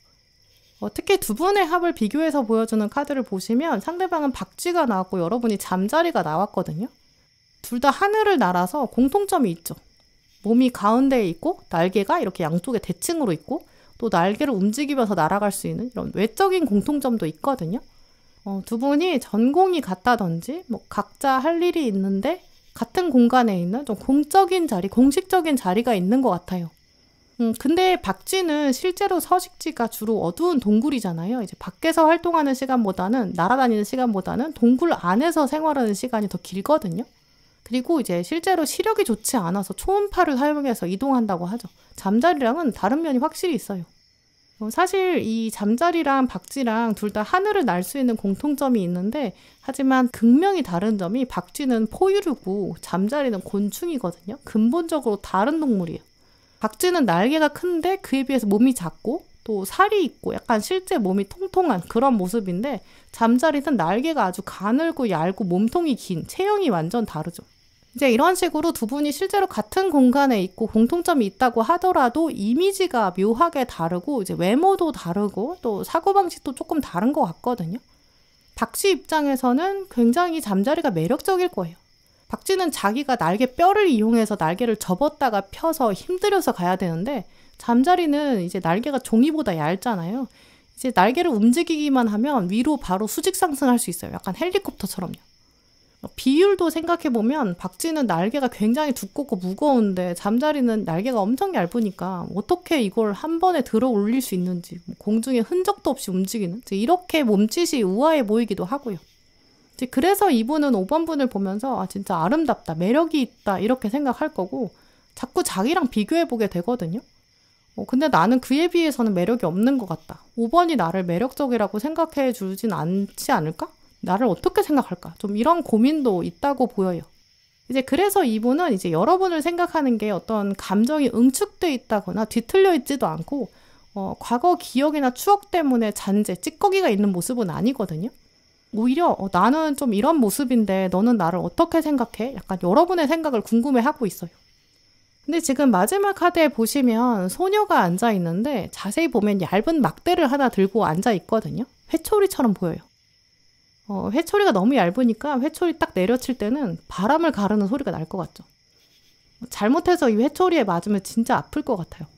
특히 두 분의 합을 비교해서 보여주는 카드를 보시면 상대방은 박쥐가 나왔고 여러분이 잠자리가 나왔거든요. 둘 다 하늘을 날아서 공통점이 있죠. 몸이 가운데에 있고 날개가 이렇게 양쪽에 대칭으로 있고, 또 날개를 움직이면서 날아갈 수 있는 이런 외적인 공통점도 있거든요. 두 분이 전공이 같다든지 뭐 각자 할 일이 있는데 같은 공간에 있는 좀 공적인 자리, 공식적인 자리가 있는 것 같아요. 근데 박쥐는 실제로 서식지가 주로 어두운 동굴이잖아요. 이제 밖에서 활동하는 시간보다는, 날아다니는 시간보다는 동굴 안에서 생활하는 시간이 더 길거든요. 그리고 이제 실제로 시력이 좋지 않아서 초음파를 사용해서 이동한다고 하죠. 잠자리랑은 다른 면이 확실히 있어요. 사실 이 잠자리랑 박쥐랑 둘 다 하늘을 날 수 있는 공통점이 있는데, 하지만 극명히 다른 점이, 박쥐는 포유류고 잠자리는 곤충이거든요. 근본적으로 다른 동물이에요. 박쥐는 날개가 큰데 그에 비해서 몸이 작고 또 살이 있고 약간 실제 몸이 통통한 그런 모습인데, 잠자리는 날개가 아주 가늘고 얇고 몸통이 긴, 체형이 완전 다르죠. 이제 이런 식으로 두 분이 실제로 같은 공간에 있고 공통점이 있다고 하더라도 이미지가 묘하게 다르고, 이제 외모도 다르고 또 사고방식도 조금 다른 것 같거든요. 박쥐 입장에서는 굉장히 잠자리가 매력적일 거예요. 박쥐는 자기가 날개 뼈를 이용해서 날개를 접었다가 펴서 힘들여서 가야 되는데, 잠자리는 이제 날개가 종이보다 얇잖아요. 이제 날개를 움직이기만 하면 위로 바로 수직 상승할 수 있어요. 약간 헬리콥터처럼요. 비율도 생각해보면 박쥐는 날개가 굉장히 두껍고 무거운데 잠자리는 날개가 엄청 얇으니까 어떻게 이걸 한 번에 들어 올릴 수 있는지, 공중에 흔적도 없이 움직이는, 이렇게 몸짓이 우아해 보이기도 하고요. 그래서 이분은 5번 분을 보면서 진짜 아름답다, 매력이 있다, 이렇게 생각할 거고, 자꾸 자기랑 비교해보게 되거든요. 근데 나는 그에 비해서는 매력이 없는 것 같다, 5번이 나를 매력적이라고 생각해 주진 않지 않을까? 나를 어떻게 생각할까? 좀 이런 고민도 있다고 보여요. 이제 그래서 이분은 이제 여러분을 생각하는 게 어떤 감정이 응축돼 있다거나 뒤틀려 있지도 않고, 과거 기억이나 추억 때문에 잔재, 찌꺼기가 있는 모습은 아니거든요. 오히려 나는 좀 이런 모습인데 너는 나를 어떻게 생각해? 약간 여러분의 생각을 궁금해하고 있어요. 근데 지금 마지막 카드에 보시면 소녀가 앉아 있는데 자세히 보면 얇은 막대를 하나 들고 앉아 있거든요. 회초리처럼 보여요. 회초리가 너무 얇으니까 회초리 딱 내려칠 때는 바람을 가르는 소리가 날 것 같죠. 잘못해서 이 회초리에 맞으면 진짜 아플 것 같아요.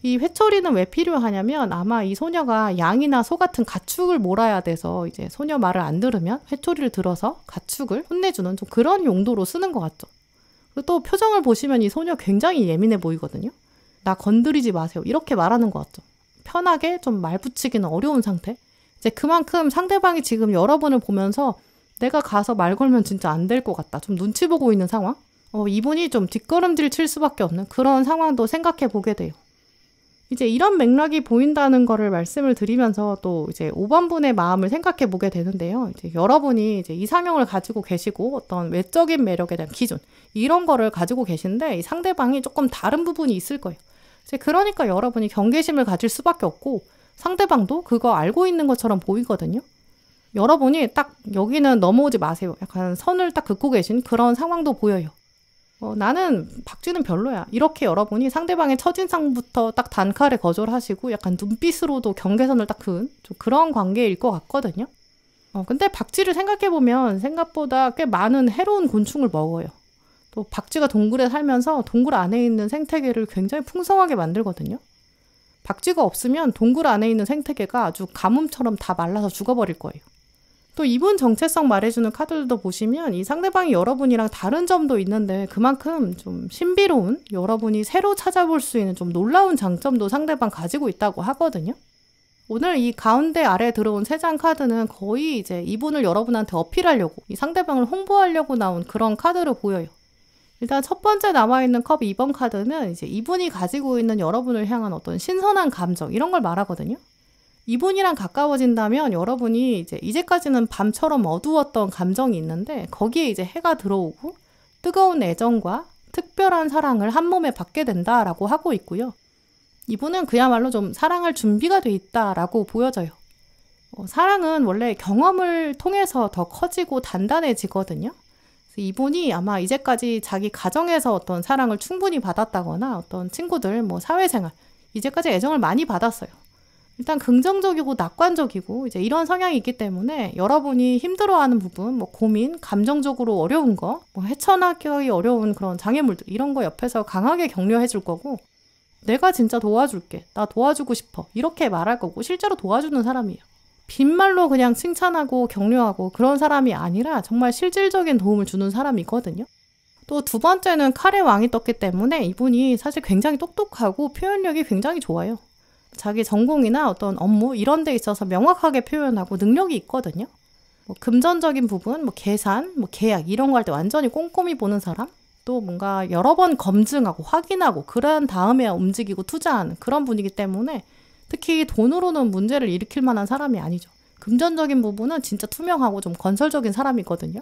이 회초리는 왜 필요하냐면 아마 이 소녀가 양이나 소 같은 가축을 몰아야 돼서 이제 소녀 말을 안 들으면 회초리를 들어서 가축을 혼내주는 좀 그런 용도로 쓰는 것 같죠. 그리고 또 표정을 보시면 이 소녀 굉장히 예민해 보이거든요. 나 건드리지 마세요. 이렇게 말하는 것 같죠. 편하게 좀 말 붙이기는 어려운 상태. 이제 그만큼 상대방이 지금 여러분을 보면서 내가 가서 말 걸면 진짜 안 될 것 같다. 좀 눈치 보고 있는 상황. 이분이 좀 뒷걸음질 칠 수밖에 없는 그런 상황도 생각해 보게 돼요. 이제 이런 맥락이 보인다는 거를 말씀을 드리면서 또 이제 5번 분의 마음을 생각해 보게 되는데요. 이제 여러분이 이제 이상형을 가지고 계시고 어떤 외적인 매력에 대한 기준 이런 거를 가지고 계신데 이 상대방이 조금 다른 부분이 있을 거예요. 이제 그러니까 여러분이 경계심을 가질 수밖에 없고 상대방도 그거 알고 있는 것처럼 보이거든요. 여러분이 딱 여기는 넘어오지 마세요. 약간 선을 딱 긋고 계신 그런 상황도 보여요. 나는 박쥐는 별로야. 이렇게 여러분이 상대방의 첫인상부터 딱 단칼에 거절하시고 약간 눈빛으로도 경계선을 딱 그은 좀 그런 관계일 것 같거든요. 근데 박쥐를 생각해보면 생각보다 꽤 많은 해로운 곤충을 먹어요. 또 박쥐가 동굴에 살면서 동굴 안에 있는 생태계를 굉장히 풍성하게 만들거든요. 박쥐가 없으면 동굴 안에 있는 생태계가 아주 가뭄처럼 다 말라서 죽어버릴 거예요. 또 이분 정체성 말해주는 카드들도 보시면 이 상대방이 여러분이랑 다른 점도 있는데 그만큼 좀 신비로운 여러분이 새로 찾아볼 수 있는 좀 놀라운 장점도 상대방 가지고 있다고 하거든요. 오늘 이 가운데 아래 들어온 3장 카드는 거의 이제 이분을 여러분한테 어필하려고 이 상대방을 홍보하려고 나온 그런 카드로 보여요. 일단 첫 번째 남아있는 컵 2번 카드는 이제 이분이 가지고 있는 여러분을 향한 어떤 신선한 감정 이런 걸 말하거든요. 이분이랑 가까워진다면 여러분이 이제까지는 밤처럼 어두웠던 감정이 있는데 거기에 이제 해가 들어오고 뜨거운 애정과 특별한 사랑을 한 몸에 받게 된다라고 하고 있고요. 이분은 그야말로 좀 사랑할 준비가 돼 있다라고 보여져요. 사랑은 원래 경험을 통해서 더 커지고 단단해지거든요. 그래서 이분이 아마 이제까지 자기 가정에서 어떤 사랑을 충분히 받았다거나 어떤 친구들, 사회생활 이제까지 애정을 많이 받았어요. 일단 긍정적이고 낙관적이고 이제 이런 성향이 있기 때문에 여러분이 힘들어하는 부분, 고민, 감정적으로 어려운 거, 헤쳐나가기 어려운 그런 장애물들 이런 거 옆에서 강하게 격려해 줄 거고 내가 진짜 도와줄게, 나 도와주고 싶어 이렇게 말할 거고 실제로 도와주는 사람이에요. 빈말로 그냥 칭찬하고 격려하고 그런 사람이 아니라 정말 실질적인 도움을 주는 사람이거든요. 또 두 번째는 칼의 왕이 떴기 때문에 이분이 사실 굉장히 똑똑하고 표현력이 굉장히 좋아요. 자기 전공이나 어떤 업무 이런 데 있어서 명확하게 표현하고 능력이 있거든요. 금전적인 부분, 계산, 계약 이런 거 할 때 완전히 꼼꼼히 보는 사람? 또 뭔가 여러 번 검증하고 확인하고 그런 다음에 움직이고 투자하는 그런 분이기 때문에 특히 돈으로는 문제를 일으킬 만한 사람이 아니죠. 금전적인 부분은 진짜 투명하고 좀 건설적인 사람이거든요.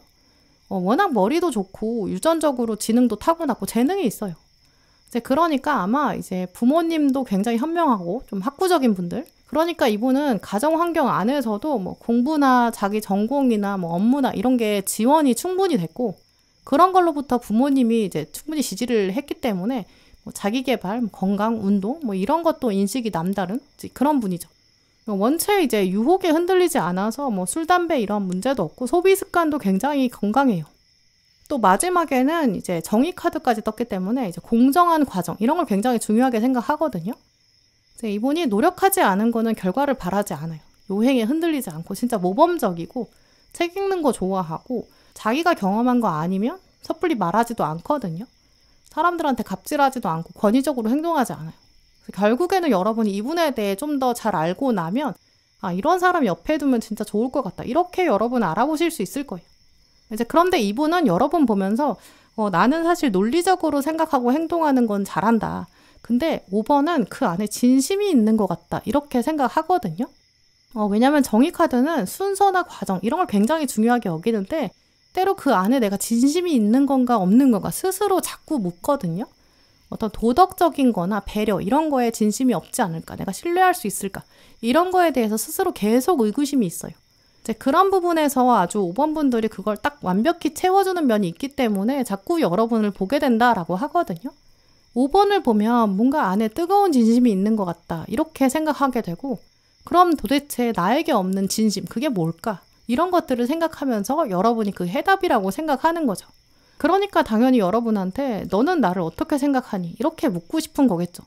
워낙 머리도 좋고 유전적으로 지능도 타고났고 재능이 있어요. 이제 그러니까 아마 이제 부모님도 굉장히 현명하고 좀 학구적인 분들. 그러니까 이분은 가정 환경 안에서도 공부나 자기 전공이나 업무나 이런 게 지원이 충분히 됐고 그런 걸로부터 부모님이 이제 충분히 지지를 했기 때문에 자기 개발, 건강, 운동 이런 것도 인식이 남다른 그런 분이죠. 원체 이제 유혹에 흔들리지 않아서 술, 담배 이런 문제도 없고 소비 습관도 굉장히 건강해요. 또 마지막에는 이제 정의 카드까지 떴기 때문에 이제 공정한 과정 이런 걸 굉장히 중요하게 생각하거든요. 이제 이분이 노력하지 않은 거는 결과를 바라지 않아요. 요행에 흔들리지 않고 진짜 모범적이고 책 읽는 거 좋아하고 자기가 경험한 거 아니면 섣불리 말하지도 않거든요. 사람들한테 갑질하지도 않고 권위적으로 행동하지 않아요. 그래서 결국에는 여러분이 이분에 대해 좀 더 잘 알고 나면 이런 사람 옆에 두면 진짜 좋을 것 같다. 이렇게 여러분 알아보실 수 있을 거예요. 이제 그런데 이분은 여러분 보면서 나는 사실 논리적으로 생각하고 행동하는 건 잘한다. 근데 5번은 그 안에 진심이 있는 것 같다. 이렇게 생각하거든요. 왜냐면 정의 카드는 순서나 과정 이런 걸 굉장히 중요하게 여기는데 때로 그 안에 내가 진심이 있는 건가 없는 건가 스스로 자꾸 묻거든요. 어떤 도덕적인 거나 배려 이런 거에 진심이 없지 않을까? 내가 신뢰할 수 있을까? 이런 거에 대해서 스스로 계속 의구심이 있어요. 이제 그런 부분에서 아주 5번 분들이 그걸 딱 완벽히 채워주는 면이 있기 때문에 자꾸 여러분을 보게 된다라고 하거든요. 5번을 보면 뭔가 안에 뜨거운 진심이 있는 것 같다. 이렇게 생각하게 되고, 그럼 도대체 나에게 없는 진심, 그게 뭘까? 이런 것들을 생각하면서 여러분이 그 해답이라고 생각하는 거죠. 그러니까 당연히 여러분한테 너는 나를 어떻게 생각하니? 이렇게 묻고 싶은 거겠죠.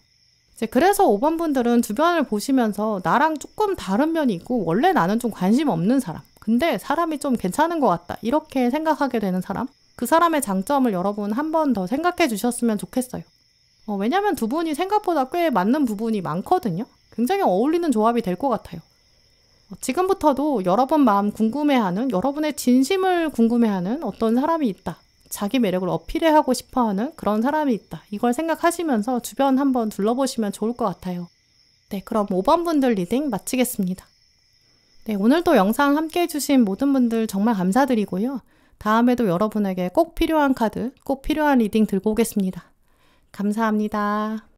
이제 그래서 5번 분들은 주변을 보시면서 나랑 조금 다른 면이 있고 원래 나는 좀 관심 없는 사람. 근데 사람이 좀 괜찮은 것 같다. 이렇게 생각하게 되는 사람. 그 사람의 장점을 여러분 한 번 더 생각해 주셨으면 좋겠어요. 왜냐면 두 분이 생각보다 꽤 맞는 부분이 많거든요. 굉장히 어울리는 조합이 될 것 같아요. 지금부터도 여러분 마음 궁금해하는, 여러분의 진심을 궁금해하는 어떤 사람이 있다. 자기 매력을 어필하고 싶어하는 그런 사람이 있다. 이걸 생각하시면서 주변 한번 둘러보시면 좋을 것 같아요. 네, 그럼 5번 분들 리딩 마치겠습니다. 네, 오늘도 영상 함께 해주신 모든 분들 정말 감사드리고요. 다음에도 여러분에게 꼭 필요한 카드, 꼭 필요한 리딩 들고 오겠습니다. 감사합니다.